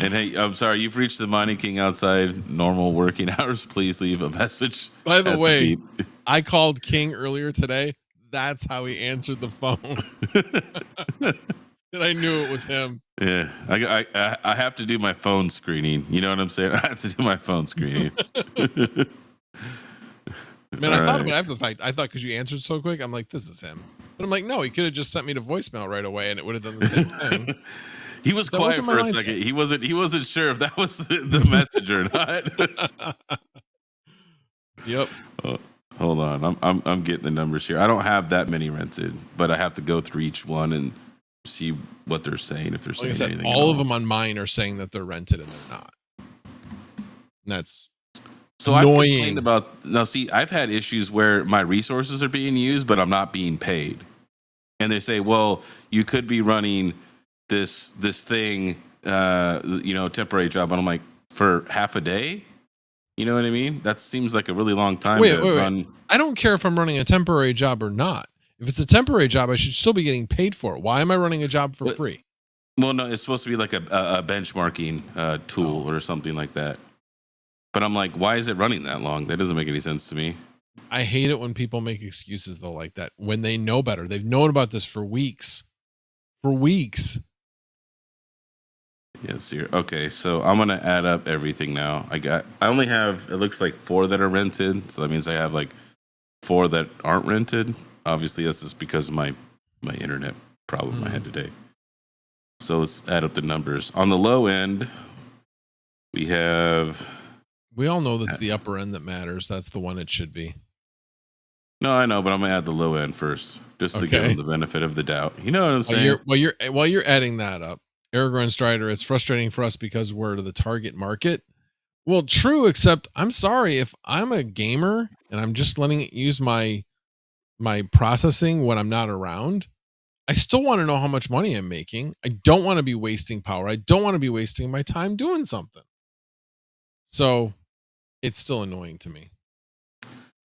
And hey, I'm sorry, you've reached the Mining King outside normal working hours. Please leave a message. By the at way, beep. I called King earlier today. That's how he answered the phone. And I knew it was him. Yeah, I have to do my phone screening. You know what I'm saying? I have to do my phone screening. Man, I thought about it after the fact. I thought because you answered so quick, I'm like, this is him. But I'm like, no, he could have just sent me to voicemail right away, and it would have done the same thing. He was That quiet wasn't my for a mindset. second. He wasn't sure if that was the message or not. Yep. Hold on, I'm getting the numbers here. I don't have that many rented, but I have to go through each one and see what they're saying, if they're Like I saying said, anything. all of them on mine are saying that they're rented and they're not. And that's so I've annoying. complained about. Now, see, I've had issues where my resources are being used, but I'm not being paid. And they say, well, you could be running this thing, temporary job. And I'm like, for half a day? You know what I mean? That seems like a really long time Wait. run. I don't care if I'm running a temporary job or not. If it's a temporary job, I should still be getting paid for it. Why am I running a job for free? Well, no, it's supposed to be like a benchmarking tool or something like that. But I'm like, why is it running that long? That doesn't make any sense to me. I hate it when people make excuses though like that when they know better. They've known about this for weeks. For weeks. Yes, here. Okay, so I'm gonna add up everything now. I only have, it looks like 4 that are rented, so that means I have like 4 that aren't rented. Obviously, that's just because of my internet problem I had today. So let's add up the numbers. On the low end, we all know that's the upper end that matters. That's the one it should be. No, I know, but I'm gonna add the low end first, just to give them the benefit of the doubt. You know what I'm saying? While you're adding that up, Aragorn Strider, it's frustrating for us because we're the target market. Well, true, except I'm sorry if I'm a gamer and I'm just letting it use my processing when I'm not around. I still want to know how much money I'm making. I don't want to be wasting power. I don't want to be wasting my time doing something. So it's still annoying to me.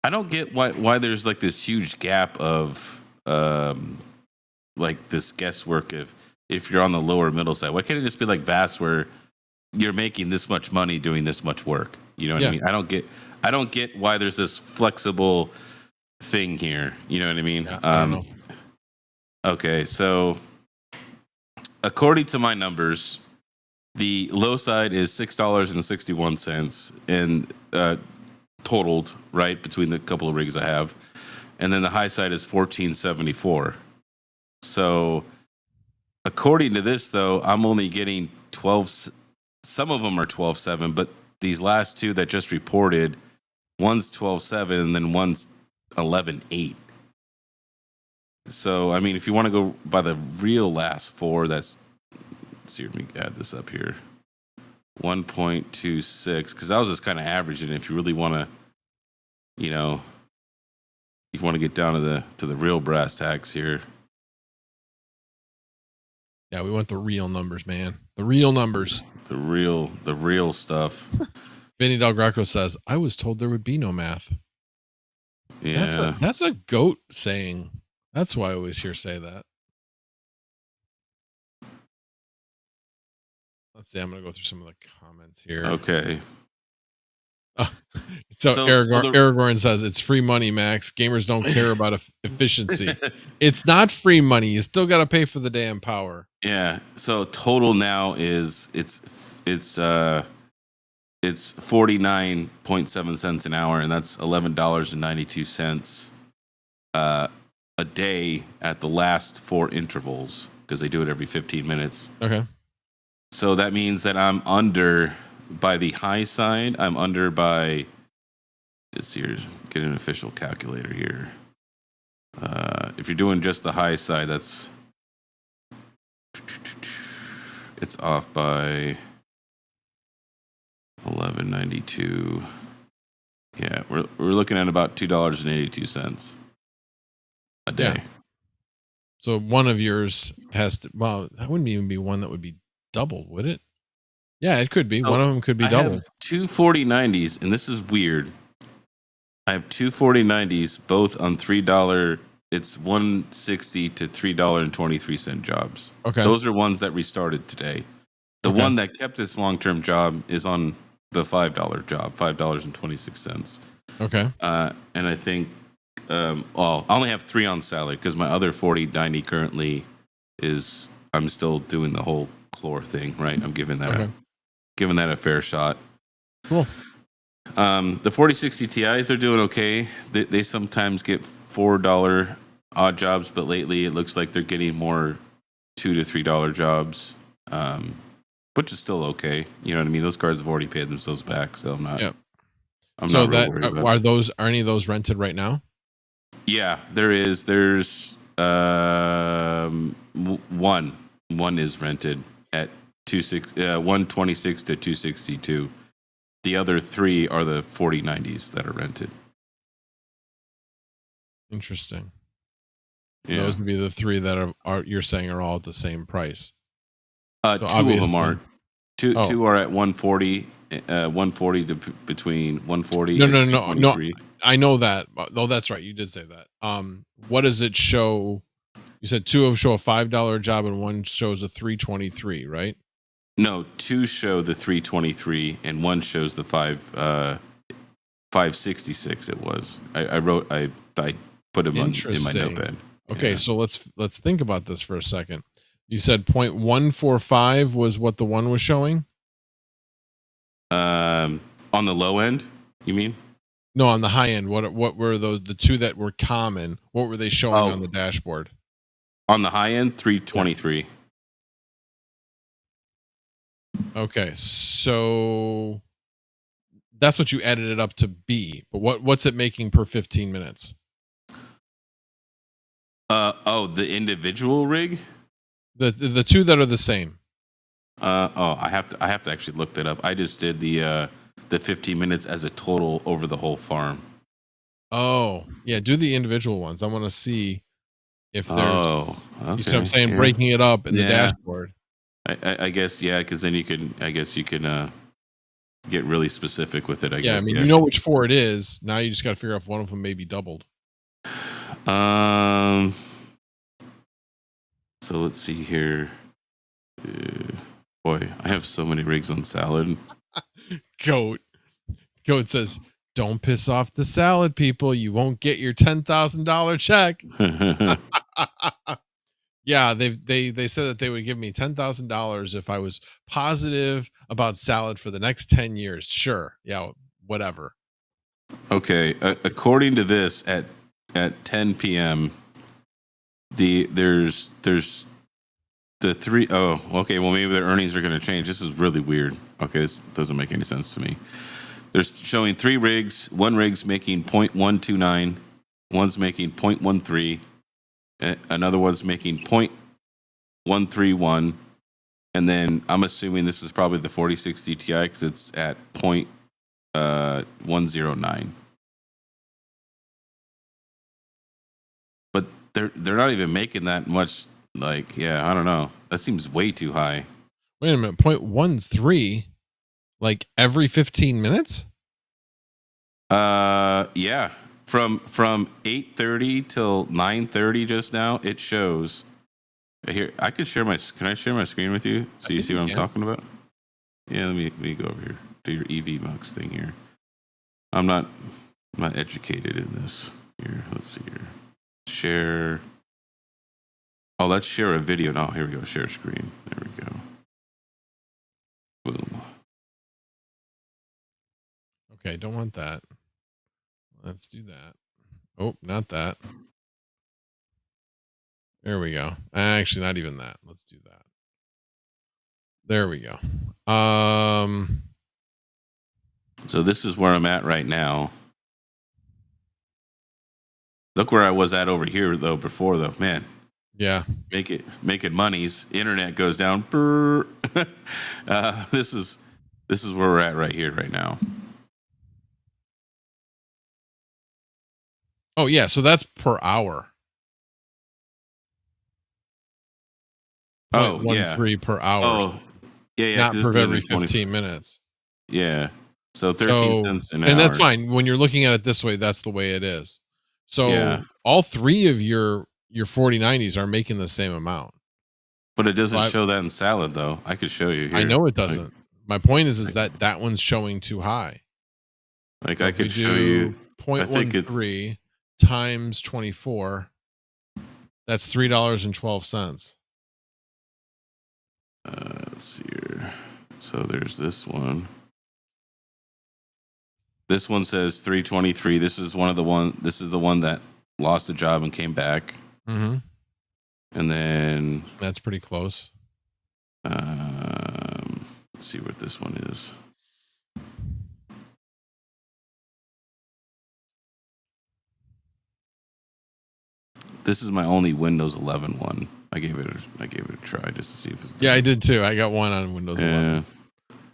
I don't get why there's like this huge gap of like this guesswork if you're on the lower middle side. Why can't it just be like VAS where you're making this much money doing this much work? You know what I mean? I don't get why there's this flexible thing here. You know what I mean? Yeah, I don't know. Okay, so according to my numbers, the low side is $6.61 and totaled, right, between the couple of rigs I have, and then the high side is $14.74. So according to this, though, I'm only getting 12. Some of them are 12.7, but these last 2 that just reported, one's 12.7 and then one's 11.8. So I mean, if you want to go by the real last 4, that's, let's see, let me add this up here. 1.26, because I was just kind of averaging. If you really want to, if you want to get down to the real brass tacks here. Yeah, we want the real numbers, man. The real numbers. The real stuff. Vinny Del Greco says, I was told there would be no math. Yeah. That's a goat saying. That's why I always hear say that. Let's see. I'm going to go through some of the comments here. Okay. Uh, so So the Aragorn says it's free money, Max. Gamers don't care about efficiency. It's not free money. You still got to pay for the damn power. Yeah. So total now is it's 49.7 cents an hour, and that's $11.92 a day at the last 4 intervals, because they do it every 15 minutes. Okay. So that means that I'm under by the high side. I'm under by, let's see here, get an official calculator here. If you're doing just the high side, it's off by 11.92. Yeah, we're looking at about $2.82 a day. Yeah. So one of yours has to. Well, that wouldn't even be one that would be doubled, would it? Yeah, it could be. So one of them could be I doubled. have two 4090s, and this is weird. I have two 4090s, both on $3. It's $1.60 to $3.23 jobs. Okay. Those are ones that restarted today. The one that kept its long-term job is on the $5 job, $5.26. Okay. And I think, I only have 3 on salad because my other 4090 currently is, I'm still doing the whole chlor thing, right? I'm giving that a fair shot. Cool. The 4060 Ti's, they're doing okay. They sometimes get $4 odd jobs, but lately it looks like they're getting more $2 to $3 jobs, which is still okay. You know what I mean? Those cards have already paid themselves back, so I'm not. Yep. I'm so not that real worried about are any of those rented right now? Yeah, there is. There's one is rented at 126 to 262. The other 3 are the 4090s that are rented. Interesting. Yeah. Those would be the 3 that are you're saying are all at the same price. So 2 of them are. Two are at 140. 140 to between 140 and 223. I know that. Oh, that's right. You did say that. What does it show? You said 2 show a $5 job and 1 shows a 323, right? No, 2 show the 323 and 1 shows the 566. It was. I put them in my notepad. Okay, so let's think about this for a second. You said 0.145 was what the one was showing? On the low end, you mean? No, on the high end. What were those, the 2 that were common? What were they showing on the dashboard? On the high end, 323. Okay, so that's what you added it up to be. But what's it making per 15 minutes? The individual rig? The 2 that are the same. I have to actually look that up. I just did the 15 minutes as a total over the whole farm. Oh, yeah, do the individual ones. I want to see if there's okay. You see what I'm saying? Yeah. Breaking it up in the dashboard. I guess, yeah, because then you can get really specific with it, I guess. I mean, you know which 4 it is. Now you just got to figure out if one of them may be doubled. So let's see here. Boy, I have so many rigs on salad. Goat says, "Don't piss off the salad people. You won't get your $10,000 check." Yeah, they said that they would give me $10,000 if I was positive about salad for the next 10 years. Sure, yeah, whatever. Okay, according to this, at 10 p.m. there's the 3. Oh, okay. Well, maybe their earnings are going to change. This is really weird. Okay, this doesn't make any sense to me. They're showing 3 rigs. One rig's making 0.129. One's making 0.13. Another one's making 0.131. And then I'm assuming this is probably the 4060 Ti because it's at 0.109. But they're not even making that much. Like, yeah, I don't know. That seems way too high. Wait a minute, 0.13, like every 15 minutes? Yeah. From 8:30 till 9:30 just now, it shows. Here, I could share can I share my screen with you so you see what I'm talking about? Yeah, let me go over here. Do your EV Mux thing here. I'm not educated in this. Here, let's see here. Share. Oh, let's share a video. No, here we go. Share screen. There we go. Boom. Okay, don't want that. Let's do that. Oh, not that. There we go. Actually, not even that. Let's do that. There we go. So this is where I'm at right now. Look where I was at over here though before though. Man. Yeah. Making monies. Internet goes down. This is where we're at right here right now. Oh yeah, so that's per hour. Oh, yeah. 0.13 per hour. Oh, yeah. Not per every 15 minutes. Yeah. So 13 cents an hour. And that's fine. When you're looking at it this way, that's the way it is. So yeah. All three of your 4090s are making the same amount. But it doesn't show that in Salad though. I could show you here. I know it doesn't. My point is that one's showing too high. Like so I could show you 0.13 times 24. That's $3.12. Let's see here. So there's this one. This one says 323. This is the one that lost a job and came back. Mm-hmm. And then that's pretty close. Let's see what this one is. This is my only Windows 11 one. I gave it a try just to see if it's. Yeah, I did too. I got one on Windows 11.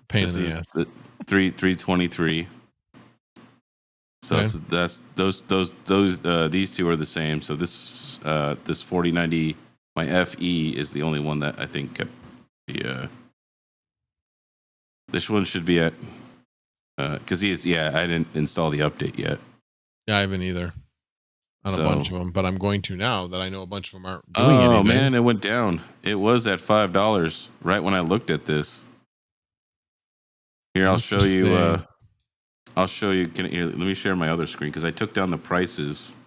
Pain in the ass. 323. So okay. that's those these two are the same. So this 4090, my FE is the only one that I think kept the. This one should be at because I didn't install the update yet. Yeah, I haven't either. On a bunch of them, but I'm going to now that I know a bunch of them aren't doing anything. Oh man, it went down. It was at $5 right when I looked at this. Here, I'll show you. Let me share my other screen because I took down the prices.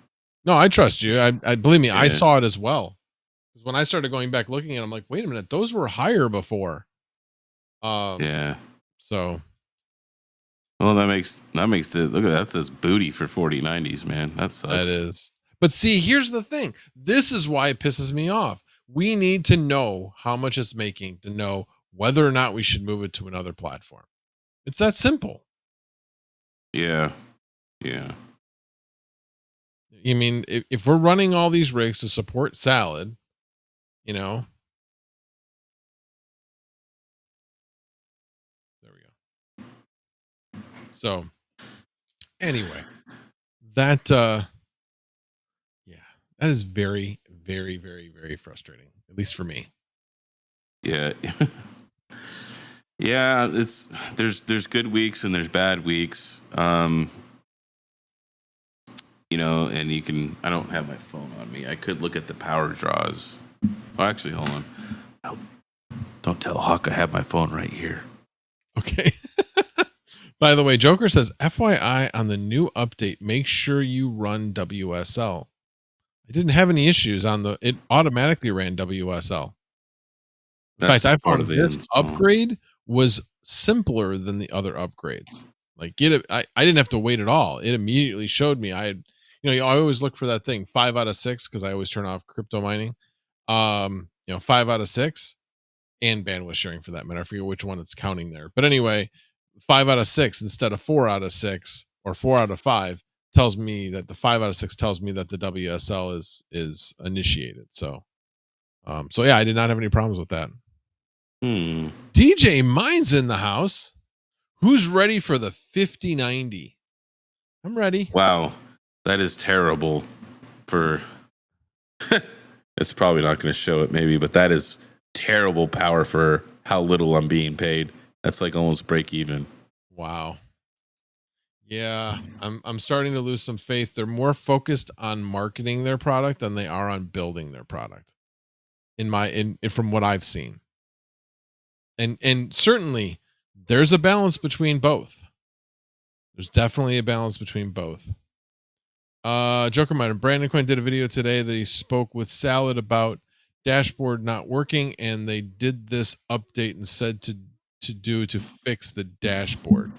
No, I trust you. I believe me. Yeah. I saw it as well. Because when I started going back looking at it, I'm like, wait a minute, those were higher before. Yeah. So. Well, that makes it. Look at that. Says booty for 4090s, man. That sucks. That is. But see, here's the thing. This is why it pisses me off. We need to know how much it's making to know whether or not we should move it to another platform. It's that simple. Yeah. Yeah. I mean, if we're running all these rigs to support Salad, you know. There we go. So, anyway, that that is very, very, very, very frustrating, at least for me. Yeah. Yeah, there's good weeks and there's bad weeks. You know, and I don't have my phone on me. I could look at the power draws. Oh, actually, hold on. Don't tell Hawk I have my phone right here. Okay. By the way, Joker says, FYI on the new update, make sure you run WSL. I didn't have any issues it automatically ran WSL. In fact, I found this upgrade was simpler than the other upgrades. Like I didn't have to wait at all. It immediately showed me I always look for that thing 5 out of 6 because I always turn off crypto mining. 5 out of 6 and bandwidth sharing for that matter. I forget which one it's counting there. But anyway, 5 out of 6 instead of 4 out of 6 or 4 out of 5 tells me that the 5 out of 6 tells me that the WSL is initiated. So yeah, I did not have any problems with that. DJ Mine's in the house. Who's ready for the 5090? I'm ready. Wow, that is terrible. It's probably not going to show it, maybe, but that is terrible power for how little I'm being paid. That's like almost break even. Wow. Yeah, I'm starting to lose some faith. They're more focused on marketing their product than they are on building their product. From what I've seen. And certainly there's a balance between both. There's definitely a balance between both. Joker Miner, Brandon Quinn did a video today that he spoke with Salad about dashboard not working, and they did this update and said to fix the dashboard.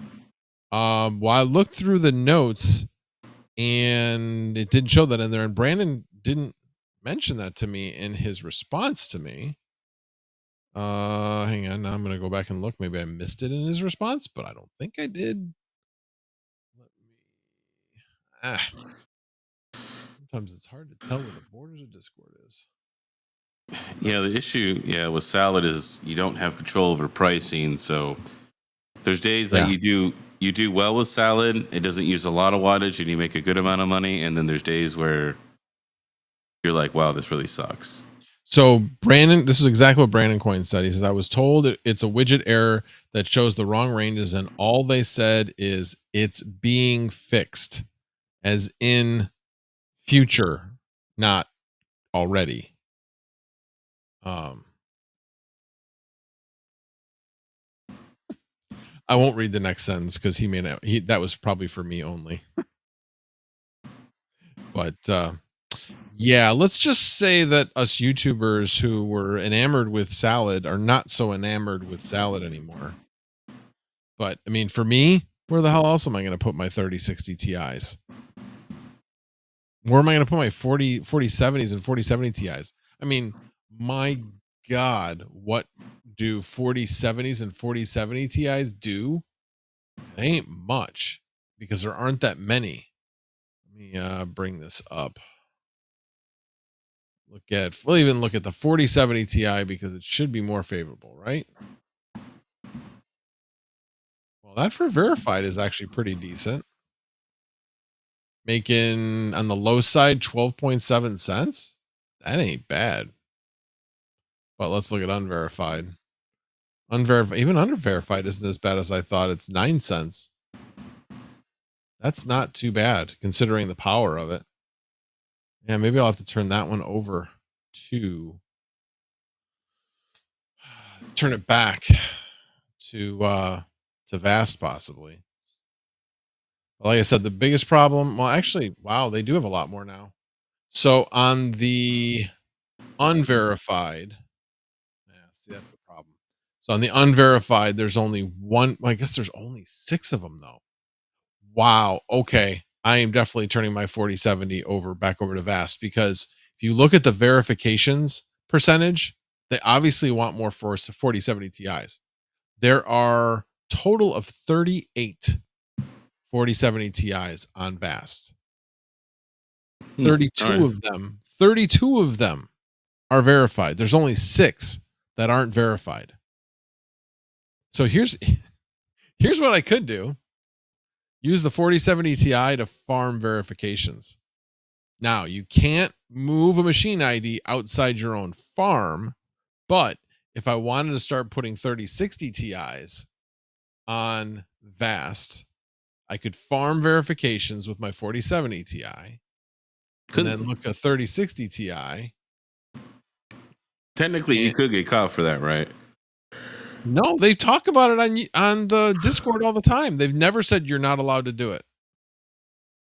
Well, I looked through the notes and it didn't show that in there, and Brandon didn't mention that to me in his response to me. Hang on, now I'm gonna go back and look. Maybe I missed it in his response, but I don't think I did. Let me sometimes it's hard to tell where the borders of Discord is. Yeah, the issue, with Salad is you don't have control over pricing. So there's days that you do well with Salad. It doesn't use a lot of wattage, and you make a good amount of money. And then there's days where you're like, wow, this really sucks. So Brandon, this is exactly what Brandon Coin said. He says, I was told it's a widget error that shows the wrong ranges, and all they said is it's being fixed, as in future, not already. I won't read the next sentence because he may not. That was probably for me only. But yeah, let's just say that us YouTubers who were enamored with Salad are not so enamored with Salad anymore. But I mean, for me, where the hell else am I going to put my 3060 Ti's? Where am I going to put my 4070s and 4070 Ti's? I mean, my God, what do 4070s and 4070 Ti's do? It ain't much because there aren't that many. Let me bring this up. We'll even look at the 4070 Ti because it should be more favorable, right? Well, that for verified is actually pretty decent. Making on the low side 12.7 cents. That ain't bad. But let's look at unverified. Even unverified isn't as bad as I thought. It's 9 cents. That's not too bad considering the power of it. Yeah, maybe I'll have to turn that one over to turn it back to Vast possibly. Like I said, the biggest problem, well, actually, wow, they do have a lot more now. So on the unverified, see, that's the problem. So on the unverified, there's only one. Well, I guess there's only 6 of them though. Wow. Okay. I am definitely turning my 4070 back over to Vast, because if you look at the verifications percentage, they obviously want more for 4070 Ti's. There are total of 38 4070 Ti's on Vast. 32 of them are verified. There's only 6 that aren't verified. So here's what I could do. Use the 4070 Ti to farm verifications. Now, you can't move a machine ID outside your own farm, but if I wanted to start putting 3060 Ti's on Vast, I could farm verifications with my 4070 Ti, and then look at 3060 Ti. Technically, you could get caught for that, right? No, they talk about it on the Discord all the time. They've never said you're not allowed to do it.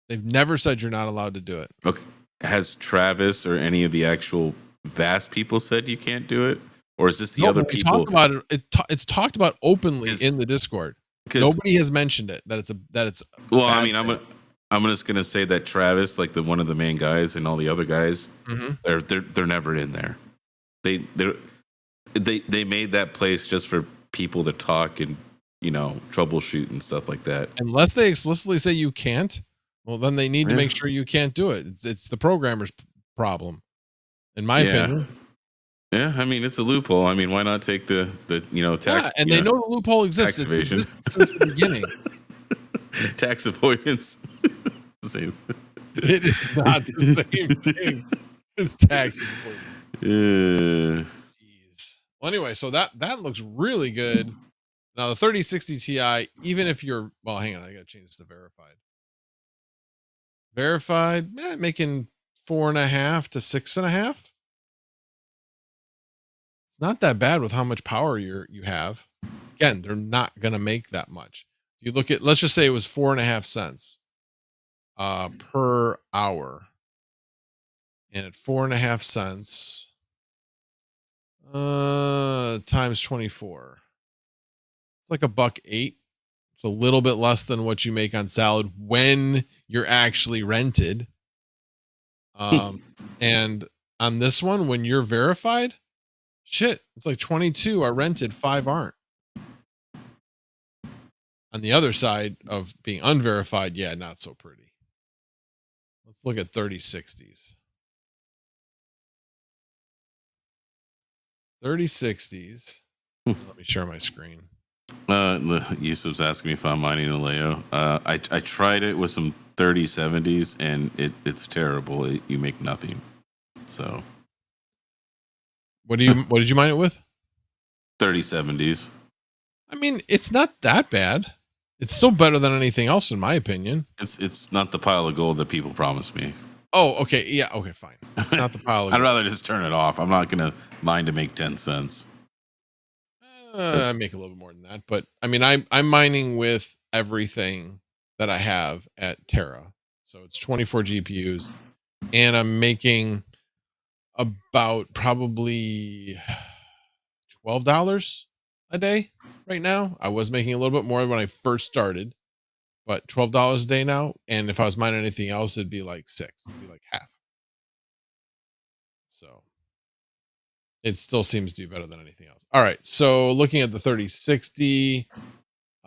They've never said you're not allowed to do it. Okay. Has Travis or any of the actual Vast people said you can't do it? Or is this the other people? Talk about it. It's talked about openly in the Discord. Nobody has mentioned it that it's. Well, I mean, I'm just gonna say that Travis, like one of the main guys, and all the other guys, they're never in there. They made that place just for people to talk and troubleshoot and stuff like that. Unless they explicitly say you can't, well, then they need to make sure you can't do it. It's the programmer's problem, in my opinion. Yeah, I mean, it's a loophole. I mean, why not take the tax? And they know the loophole exists. It exists since the beginning. Tax avoidance. It is not the same thing as tax avoidance. Well, anyway, so that looks really good. Now the 3060 Ti, even if you're, well, hang on, I gotta change this to verified. Verified, making 4.5 to 6.5. It's not that bad with how much power you have. Again, they're not gonna make that much. If you look at, let's just say it was 4.5 cents per hour, and at 4.5 cents times 24, it's like $1.08. It's a little bit less than what you make on salad when you're actually rented. And on this one, when you're verified, shit, it's like 22 are rented, 5 aren't. On the other side of being unverified, yeah, not so pretty. Let's look at 3060s. 3060s. Let me share my screen. Yusuf's asking me if I'm mining a Leo. I tried it with some 3070s, and it's terrible. You make nothing. So What did you mine it with? 3070s. I mean, it's not that bad. It's still better than anything else, in my opinion. It's not the pile of gold that people promised me. Oh, okay. Yeah, okay, fine. It's not the pile of I'd gold. rather just turn it off. I'm not gonna mine to make 10 cents. I make a little bit more than that, but I mean, I'm mining with everything that I have at Terra, so it's 24 GPUs, and I'm making about probably $12 a day right now. I was making a little bit more when I first started, but $12 a day now. And if I was mining anything else, it'd be like six. It'd be like half. So it still seems to be better than anything else. All right. So looking at the 3060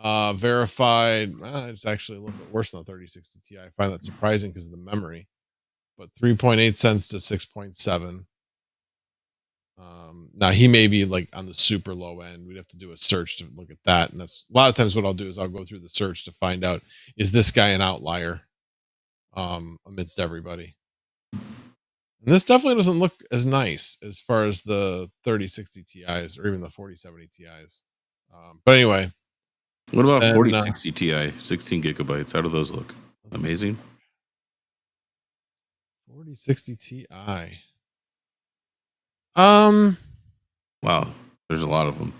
verified, it's actually a little bit worse than the 3060 Ti. I find that surprising because of the memory, but 3.8 cents to 6.7. Now he may be like on the super low end. We'd have to do a search to look at that. And that's a lot of times what I'll do is I'll go through the search to find out, is this guy an outlier amidst everybody? And this definitely doesn't look as nice as far as the 3060 Ti's or even the 4070 Ti's. But anyway, what about then, 4060 Ti, 16 gigabytes? How do those look? Amazing. 4060 Ti. Wow, there's a lot of them.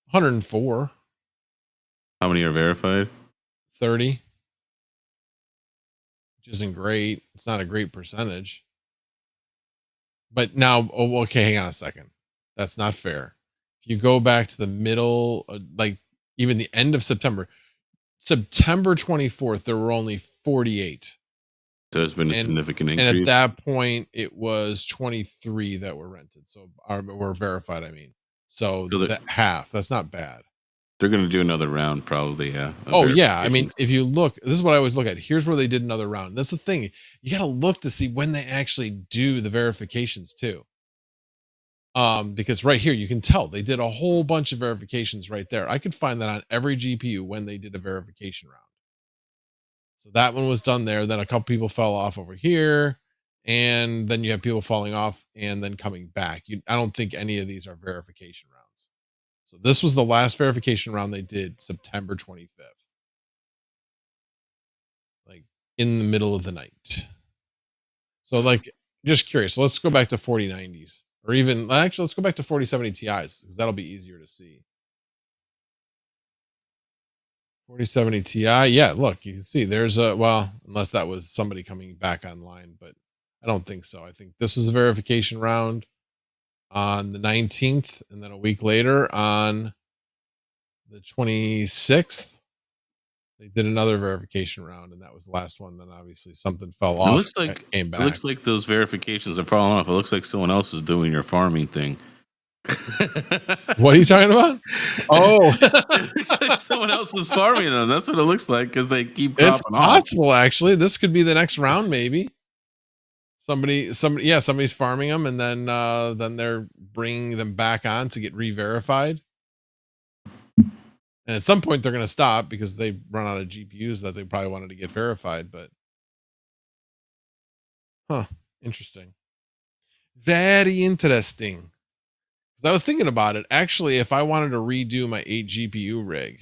104. How many are verified? 30. Which isn't great. It's not a great percentage. But now, okay, hang on a second. That's not fair. If you go back to the middle, like even the end of September 24th, there were only 48. So there's been a significant And increase. at that point, it was 23 that were rented. So were verified, I mean. So that half, that's not bad. They're going to do another round, probably. Yeah. Oh, yeah. I mean, if you look, this is what I always look at. Here's where they did another round. That's the thing. You got to look to see when they actually do the verifications too. Because right here, you can tell they did a whole bunch of verifications right there. I could find that on every GPU when they did a verification round. So that one was done there. Then a couple people fell off over here. And then you have people falling off and then coming back. I don't think any of these are verification rounds. So this was the last verification round they did, September 25th. Like in the middle of the night. So like, just curious. So let's go back to 4090s, or even actually let's go back to 4070 Ti's because that'll be easier to see. 4070 Ti. Yeah, look, you can see there's well, unless that was somebody coming back online, but I don't think so. I think this was a verification round on the 19th, and then a week later on the 26th, they did another verification round, and that was the last one. Then obviously something fell off. Came back. It looks like those verifications are falling off. It looks like someone else is doing your farming thing. What are you talking about? Oh, it looks like someone else is farming them. That's what it looks like because they keep dropping it's possible. Actually, this could be the next round. Maybe somebody's farming them, and then they're bringing them back on to get re-verified. And at some point, they're going to stop because they run out of GPUs that they probably wanted to get verified. But, interesting. Very interesting. Because I was thinking about it. Actually, if I wanted to redo my 8 GPU rig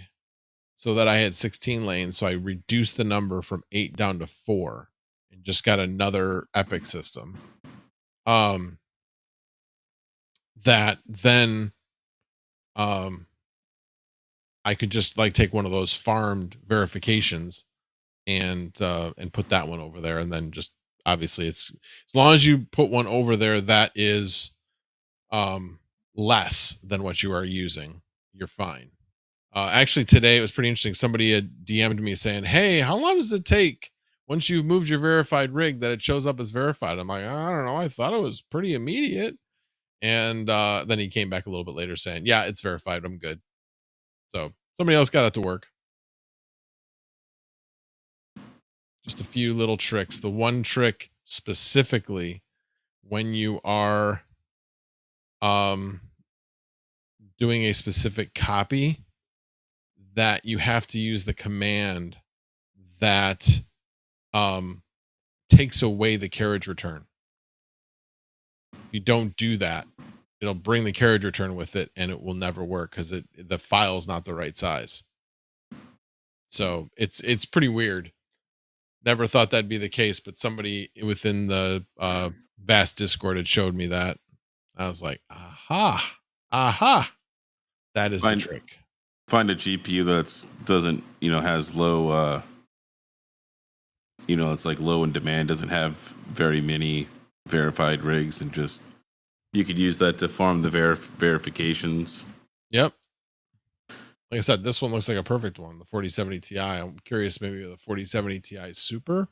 so that I had 16 lanes, so I reduced the number from 8 down to 4 and just got another Epic system. That then I could just like take one of those farmed verifications and put that one over there, and then just obviously it's as long as you put one over there that is um less than what you are using, you're fine. Actually, today it was pretty interesting. Somebody had DM'd me saying, "Hey, how long does it take once you've moved your verified rig that it shows up as verified?" I'm like, I don't know. I thought it was pretty immediate. And then he came back a little bit later saying, "Yeah, it's verified. I'm good." So somebody else got it to work. Just a few little tricks. The one trick specifically when you are um, doing a specific copy, that you have to use the command that um, takes away the carriage return. If you don't do that, it'll bring the carriage return with it, and it will never work because the file's not the right size. So it's pretty weird. Never thought that'd be the case, but somebody within the vast Discord had showed me that. I was like, aha, aha, that is the Find trick. find a GPU that's doesn't has low it's like low in demand, doesn't have very many verified rigs, and just you could use that to farm the verifications. Yep. Like I said, this one looks like a perfect one, the 4070 Ti. I'm curious, maybe the 4070 Ti Super.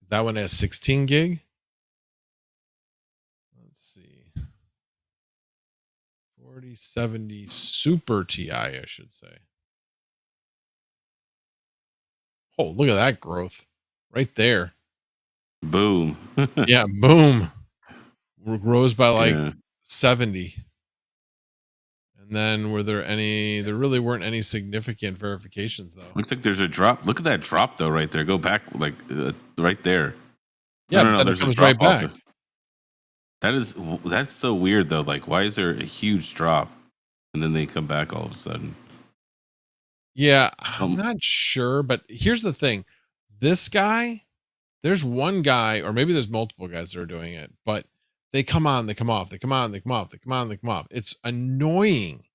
That one has 16 gig. Let's see. 4070 Super Ti, I should say. Oh, look at that growth right there. Boom. Yeah, boom. Grows by like Yeah. 70. And then there really weren't any significant verifications though. Looks like there's a drop. Look at that drop though, right there. Go back like right there. Yeah, but No. then it There's a comes drop right off. back. That's so weird though. Like, why is there a huge drop and then they come back all of a sudden? Yeah, I'm not sure, but here's the thing. This guy, there's one guy, or maybe there's multiple guys that are doing it, but they come on, they come off, they come on, they come off, they come on, they come off. It's annoying.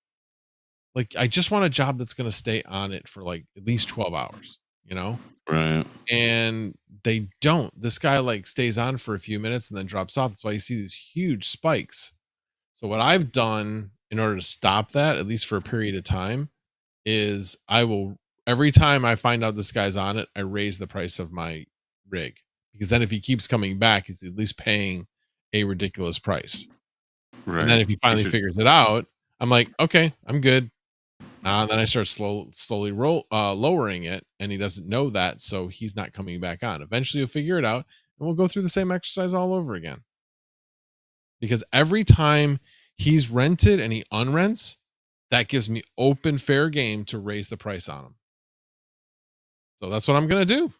Like, I just want a job that's going to stay on it for like at least 12 hours, you know? Right. And they don't. This guy like stays on for a few minutes and then drops off. That's why you see these huge spikes. So what I've done in order to stop that, at least for a period of time, is I will every time I find out this guy's on it, I raise the price of my rig, because then if he keeps coming back, he's at least paying a ridiculous price. Right. And then if he finally figures it out, I'm like, okay, I'm good. Then I start slowly lowering it, and he doesn't know that, so he's not coming back on. Eventually, he'll figure it out, and we'll go through the same exercise all over again. Because every time he's rented and he unrents, that gives me open fair game to raise the price on him. So that's what I'm gonna do.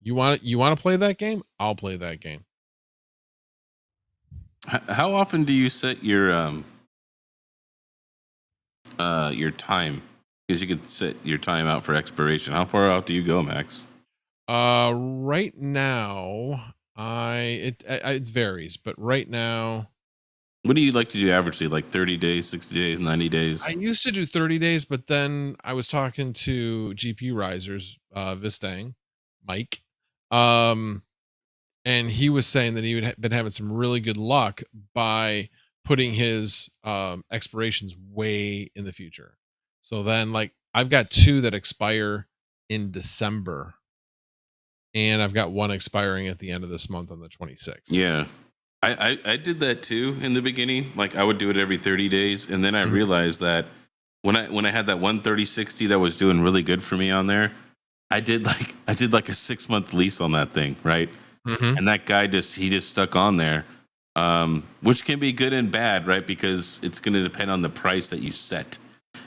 You want to play that game? I'll play that game. How often do you set your time? Because you could set your time out for expiration. How far out do you go, Max? Right now, it varies, but right now, What do you like to do averagely? Like 30 days, 60 days, 90 days? I used to do 30 days, but then I was talking to GP Risers, Vistang, Mike, um, and he was saying that he would been having some really good luck by putting his expirations way in the future. So then, like, I've got two that expire in December, and I've got one expiring at the end of this month on the 26th. Yeah. I did that too in the beginning. Like, I would do it every 30 days, and then I Mhm. realized that when I had that 13060 that was doing really good for me on there, I did like a 6-month lease on that thing, right? Mhm. And that guy he just stuck on there, which can be good and bad, right? Because it's going to depend on the price that you set,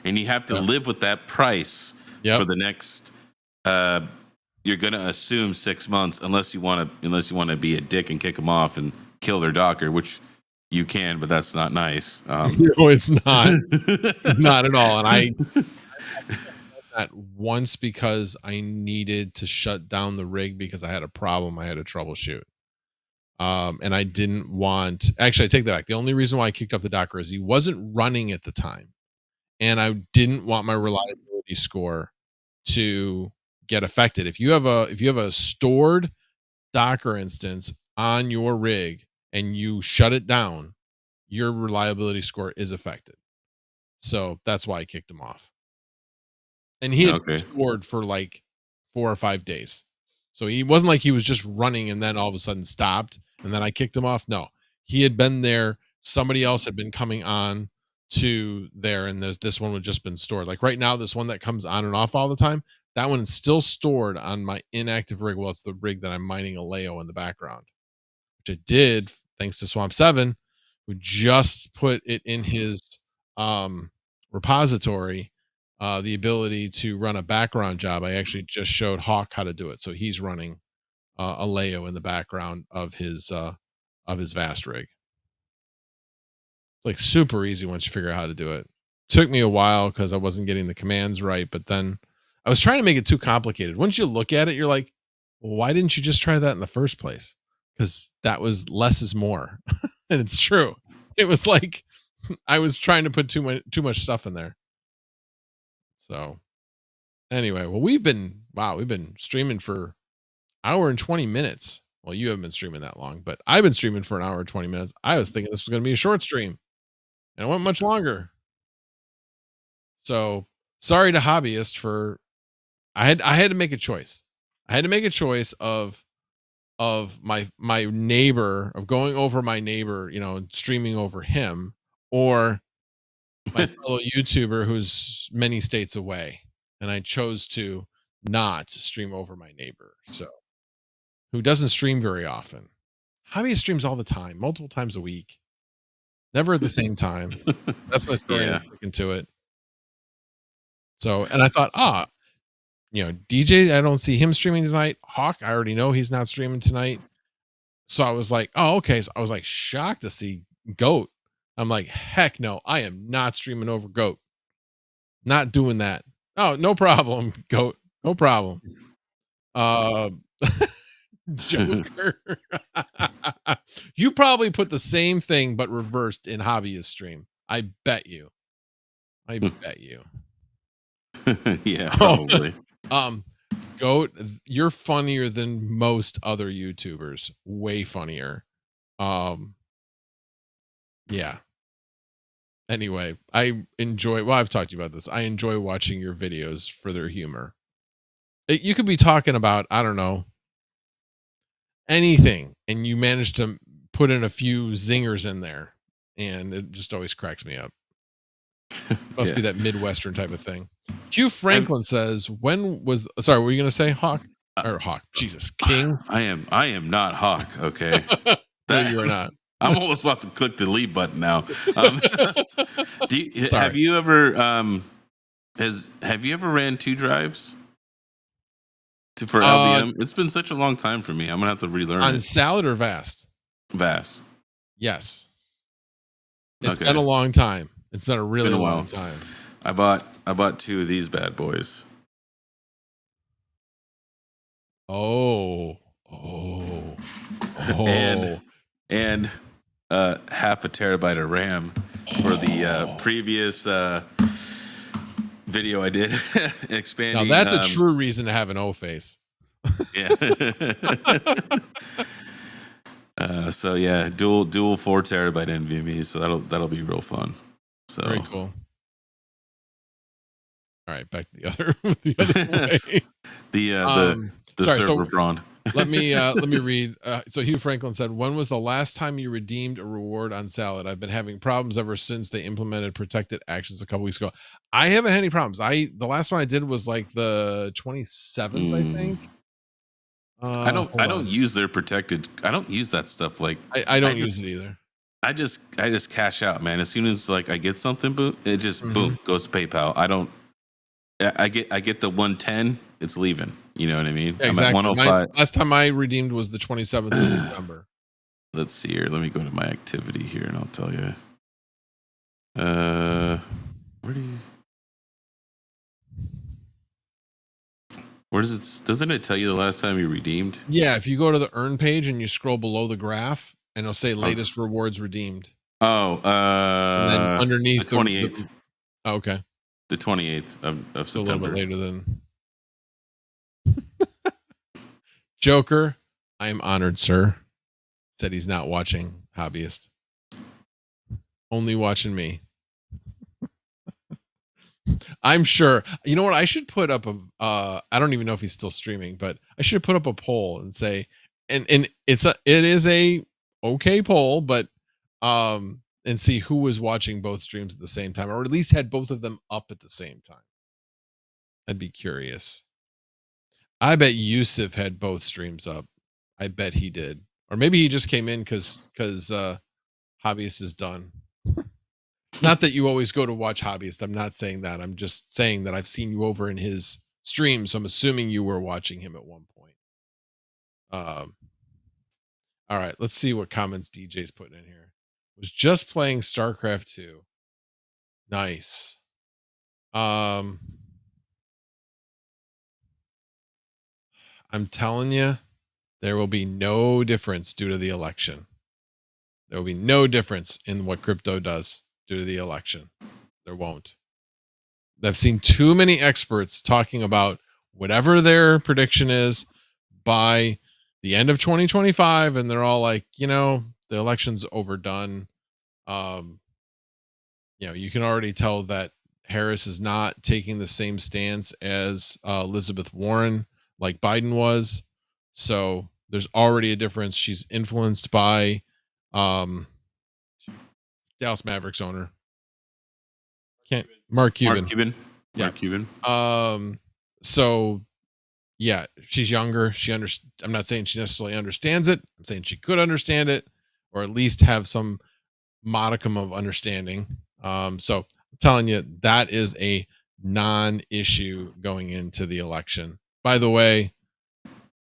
and you have to Yeah. live with that price Yep. for the next. You're going to assume 6 months, unless you want to be a dick and kick them off and kill their Docker, which you can, but that's not nice. No, it's not. Not at all. And I that once because I needed to shut down the rig because I had a problem I had to troubleshoot. And I didn't want, actually I take that back. The only reason why I kicked off the Docker is he wasn't running at the time. And I didn't want my reliability reliability score to get affected. If you have a stored Docker instance on your rig and you shut it down, your reliability score is affected. So that's why I kicked him off. And he had Okay. stored for like 4 or 5 days. So he wasn't like he was just running and then all of a sudden stopped and then I kicked him off. No, he had been there. Somebody else had been coming on to there, and this one had just been stored. Like right now, this one that comes on and off all the time, that one is still stored on my inactive rig. Well, it's the rig that I'm mining Aleo in the background, which I did thanks to Swamp 7, who just put it in his repository, the ability to run a background job. I actually just showed Hawk how to do it. So he's running Aleo in the background of his vast rig. It's like super easy once you figure out how to do it. Took me a while because I wasn't getting the commands right, but then I was trying to make it too complicated. Once you look at it, you're like, well, why didn't you just try that in the first place? Because that was less is more. And it's true. It was like I was trying to put too much stuff in there. So anyway, well, we've been streaming for hour and 20 minutes. Well, you haven't been streaming that long, but I've been streaming for an hour and 20 minutes. I was thinking this was going to be a short stream, and it went much longer. So sorry to hobbyists for I had to make a choice. I had to make a choice of my neighbor, of going over my neighbor, streaming over him, or my fellow YouTuber who's many states away. And I chose to not stream over my neighbor. So who doesn't stream very often. Hobbyist streams all the time, multiple times a week. Never at the same time. That's my story. Yeah. I'm sticking to it. So, and I thought, DJ, I don't see him streaming tonight. Hawk, I already know he's not streaming tonight. So I was like, oh, okay. So I was like shocked to see Goat. I'm like, heck no, I am not streaming over Goat. Not doing that. Oh, no problem, Goat. No problem. Joker. You probably put the same thing but reversed in Hobbyist stream. I bet you. Yeah, probably. Goat, you're funnier than most other YouTubers. Way funnier. Yeah. Anyway, I've talked to you about this. I enjoy watching your videos for their humor. You could be talking about, I don't know, anything, and you manage to put in a few zingers in there, and it just always cracks me up. Must be that Midwestern type of thing. Hugh Franklin says, sorry, what were you going to say, Hawk? Or Hawk, Jesus, King? I am not Hawk, okay? No, you are not. I'm almost about to click the leave button now. Have you ever ran 2 drives for LVM? It's been such a long time for me. I'm gonna have to relearn on it. Salad or Vast? Vast. Yes. It's been a long time. It's been a really long time. I bought 2 of these bad boys. Oh. And half a terabyte of RAM for the previous video I did expanding. Now that's a true reason to have an O face. Yeah. So yeah, dual 4 terabyte NVMe. So that'll be real fun. So very cool. All right, back to the other way. the server prawn. let me read. So Hugh Franklin said, when was the last time you redeemed a reward on Salad? I've been having problems ever since they implemented protected actions a couple weeks ago. I haven't had any problems. The last one I did was like the 27th, I think. I don't use their protected. I don't use that stuff. Like I don't use it either. I just cash out, man. As soon as like I get something, boom, it just boom goes to PayPal. I get the 110. It's leaving. You know what I mean? Yeah, exactly. I'm at 105. Last time I redeemed was the 27th of September. Let's see here. Let me go to my activity here, and I'll tell you. Where does it? Doesn't it tell you the last time you redeemed? Yeah, if you go to the earn page and you scroll below the graph, and it'll say latest rewards redeemed. Oh, and then underneath the 28th. Okay. The 28th of So a little bit September. later than Joker. I am honored, sir. Said he's not watching Hobbyist. Only watching me. I'm sure. You know what? I should put up a I don't even know if he's still streaming, but I should put up a poll and say and it is a okay poll, but and see who was watching both streams at the same time, or at least had both of them up at the same time. I'd be curious. I bet Yusuf had both streams up. I bet he did. Or maybe he just came in because Hobbyist is done. Not that you always go to watch Hobbyist. I'm not saying that. I'm just saying that I've seen you over in his stream. So I'm assuming you were watching him at one point. All right, let's see what comments DJ's putting in here. Was just playing StarCraft 2. Nice. I'm telling you, there will be no difference due to the election. There will be no difference in what crypto does due to the election. There won't. I've seen too many experts talking about whatever their prediction is by the end of 2025, and they're all like, the election's overdone. You can already tell that Harris is not taking the same stance as Elizabeth Warren, like Biden was. So there's already a difference. She's influenced by Dallas Mavericks owner. Mark Cuban. Yeah. Mark Cuban. So yeah, she's younger. I'm not saying she necessarily understands it. I'm saying she could understand it, or at least have some modicum of understanding. So I'm telling you, that is a non-issue going into the election. By the way,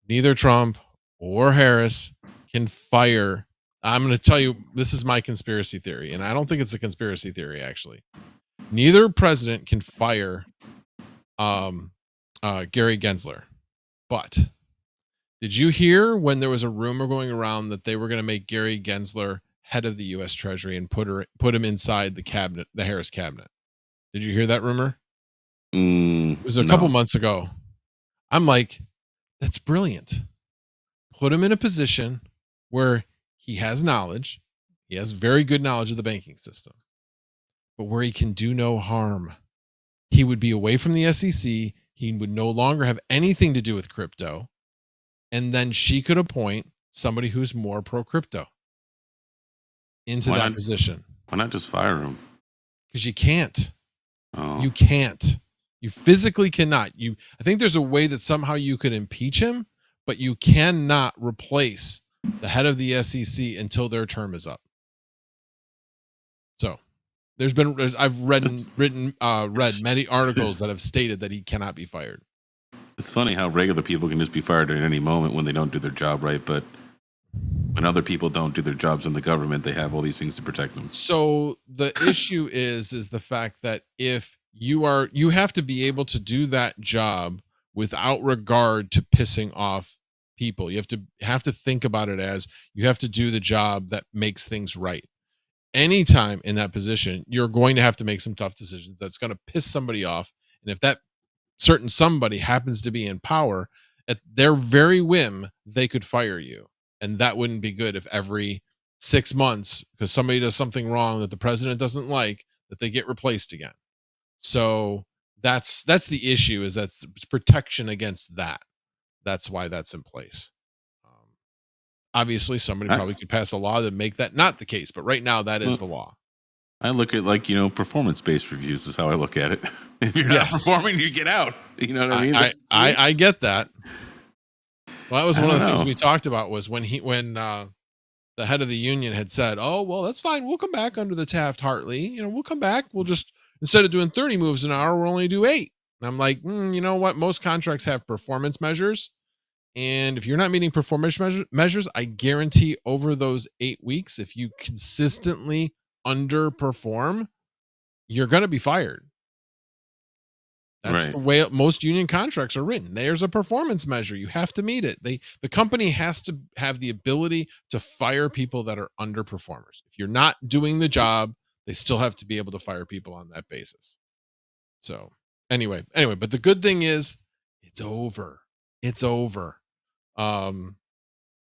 neither Trump or Harris can fire. I'm going to tell you, this is my conspiracy theory, and I don't think it's a conspiracy theory, actually. Neither president can fire Gary Gensler. But did you hear when there was a rumor going around that they were going to make Gary Gensler head of the U.S. Treasury and put him inside the cabinet, the Harris cabinet? Did you hear that rumor? It was a couple months ago. I'm like, that's brilliant. Put him in a position where he has knowledge. He has very good knowledge of the banking system, but where he can do no harm. He would be away from the SEC. He would no longer have anything to do with crypto. And then she could appoint somebody who's more pro crypto into that position. Why not just fire him? Because you can't. Oh. You can't. You physically cannot. I think there's a way that somehow you could impeach him, but you cannot replace the head of the SEC until their term is up. So I've read many articles that have stated that he cannot be fired. It's funny how regular people can just be fired at any moment when they don't do their job right, but when other people don't do their jobs in the government, they have all these things to protect them. So the issue is the fact that if you have to be able to do that job without regard to pissing off people. You have to think about it as you have to do the job that makes things right. Anytime in that position, you're going to have to make some tough decisions that's going to piss somebody off. And if that certain somebody happens to be in power, at their very whim, they could fire you. And that wouldn't be good if every 6 months, because somebody does something wrong that the president doesn't like, that they get replaced again. So that's the issue, is that's protection against that. That's why that's in place. Obviously, somebody probably could pass a law that make that not the case, but right now that is the law. I look at performance-based reviews is how I look at it. If you're not performing, you get out. You know what I mean? I get that. Well, that was one of the things we talked about was when the head of the union had said, "Oh, well, that's fine. We'll come back under the Taft-Hartley. We'll come back. We'll just, instead of doing 30 moves an hour, we'll only do 8." And I'm like, you know what? Most contracts have performance measures. And if you're not meeting performance measures, I guarantee over those 8 weeks, if you consistently underperform, you're going to be fired. That's the way most union contracts are written. There's a performance measure. You have to meet it. The company has to have the ability to fire people that are underperformers. If you're not doing the job, they still have to be able to fire people on that basis. So anyway, but the good thing is it's over. It's over. Um,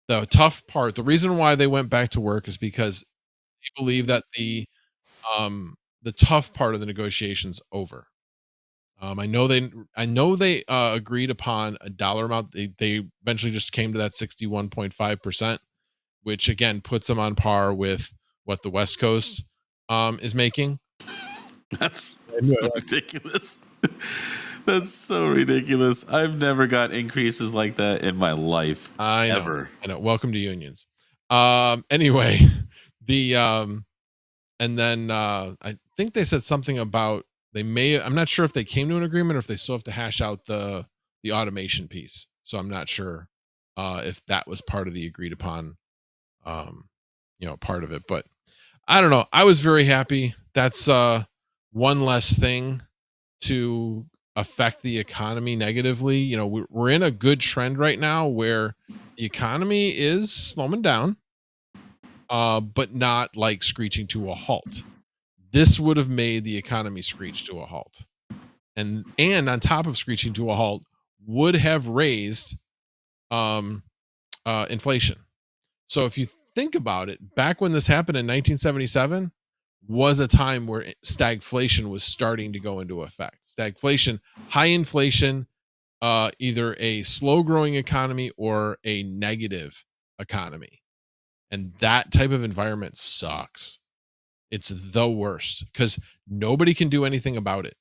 the tough part, the reason why they went back to work is because they believe that the tough part of the negotiations over. I know they agreed upon a dollar amount. They eventually just came to that 61.5%, which again puts them on par with what the West Coast is making. That's so ridiculous. That's so ridiculous. I've never got increases like that in my life. I know. Ever. I know. Welcome to unions. Anyway, the and then I think they said something about I'm not sure if they came to an agreement or if they still have to hash out the automation piece. So I'm not sure if that was part of the agreed upon um part of it. But I don't know. I was very happy. That's one less thing to affect the economy negatively. We're in a good trend right now where the economy is slowing down, but not like screeching to a halt. This would have made the economy screech to a halt, and on top of screeching to a halt, would have raised um, inflation. So if you think about it, back when this happened in 1977 was a time where stagflation was starting to go into effect. Stagflation, high inflation, either a slow growing economy or a negative economy. And that type of environment sucks. It's the worst because nobody can do anything about it.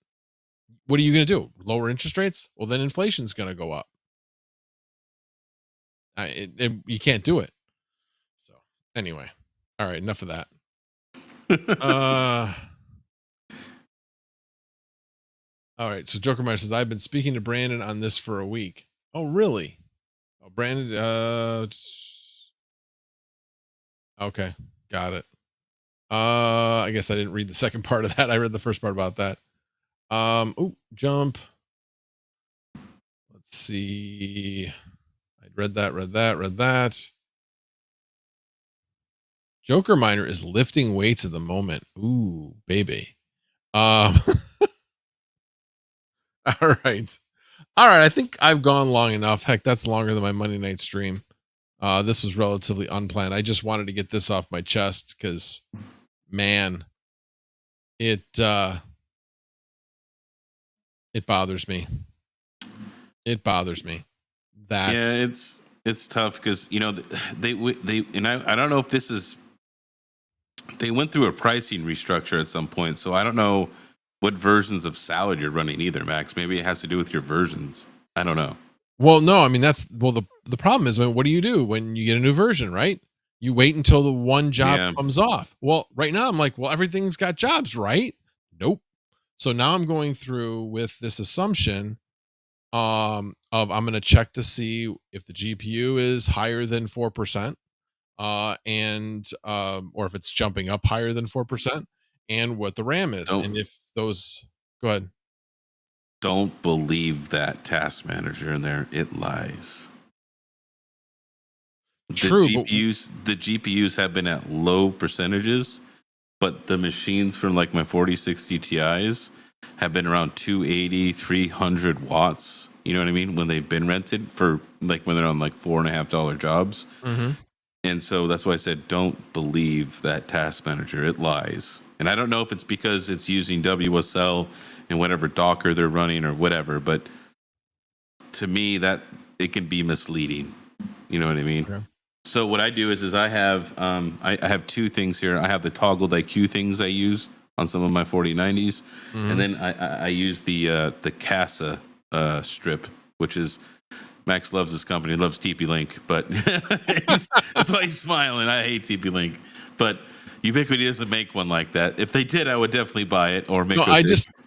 What are you going to do? Lower interest rates? Well, then inflation's going to go up. You can't do it. So anyway, all right, enough of that. All right. So Joker Meyer says, I've been speaking to Brandon on this for a week. Oh, really? Oh, Brandon. Okay. Got it. I guess I didn't read the second part of that. I read the first part about that. Jump. Let's see. I read that. Joker Miner is lifting weights at the moment. Ooh, baby. All right. All right. I think I've gone long enough. Heck, that's longer than my Monday night stream. This was relatively unplanned. I just wanted to get this off my chest because, man, it bothers me. It bothers me. Yeah, it's tough because they and I don't know if this is, they went through a pricing restructure at some point, so I don't know what versions of Salad you're running either, Max. Maybe it has to do with your versions. I don't know. Well, no, I mean the problem is, what do you do when you get a new version, right? You wait until the one job comes off. Well, right now I'm like, well, everything's got jobs, right? Nope. So now I'm going through with this assumption of I'm going to check to see if the GPU is higher than 4%, and or if it's jumping up higher than 4%, and what the RAM is. And if those, go ahead. Don't believe that task manager in there. It lies. True. The GPUs have been at low percentages, but the machines from like my 4060 Ti's have been around 280, 300 watts. You know what I mean? When they've been rented for like when they're on like $4.50 jobs. Mm-hmm. And so that's why I said, don't believe that task manager. It lies. And I don't know if it's because it's using WSL and whatever Docker they're running or whatever, but to me that it can be misleading. You know what I mean? Okay. So what I do is I have I have two things here. I have the toggled IQ things I use on some of my 4090s, and then I use the CASA strip, which is, Max loves this company, loves TP-Link, but that's why he's smiling. I hate TP-Link, but Ubiquiti doesn't make one like that. If they did, I would definitely buy it or make. No,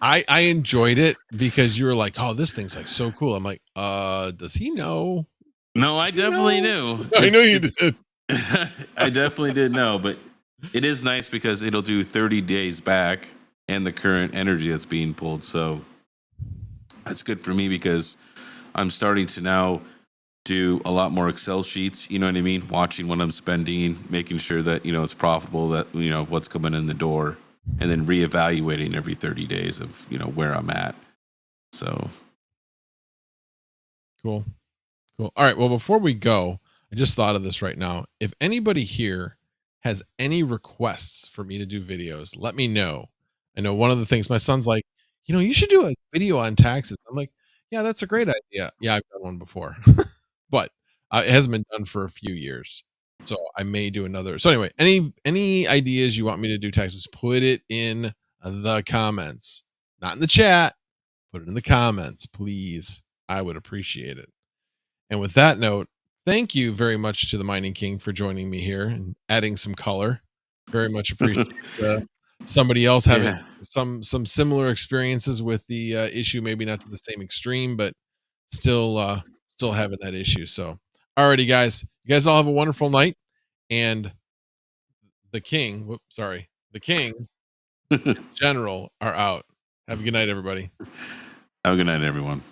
I enjoyed it because you were like, oh, this thing's like so cool. I'm like, does he know? No, I definitely knew. I know you did. I definitely did know, but it is nice because it'll do 30 days back and the current energy that's being pulled. So that's good for me because I'm starting to now do a lot more Excel sheets. You know what I mean? Watching what I'm spending, making sure that, it's profitable, that, what's coming in the door. and then reevaluating every 30 days of where I'm at. So Cool. Cool. All right. Well, before we go, I just thought of this right now. If anybody here has any requests for me to do videos, let me know. I know one of the things my son's like, you should do a video on taxes. I'm like, yeah, that's a great idea. Yeah, I've done one before, but it hasn't been done for a few years. So I may do another. So anyway, any ideas you want me to do taxes, put it in the comments, not in the chat. Put it in the comments, please. I would appreciate it. And with that note, thank you very much to the Mining King for joining me here and adding some color. Very much appreciate somebody else having yeah. some similar experiences with the issue, maybe not to the same extreme, but still having that issue. So, alrighty, guys, you guys all have a wonderful night. And the king, general are out. Have a good night, everybody. Have a good night, everyone.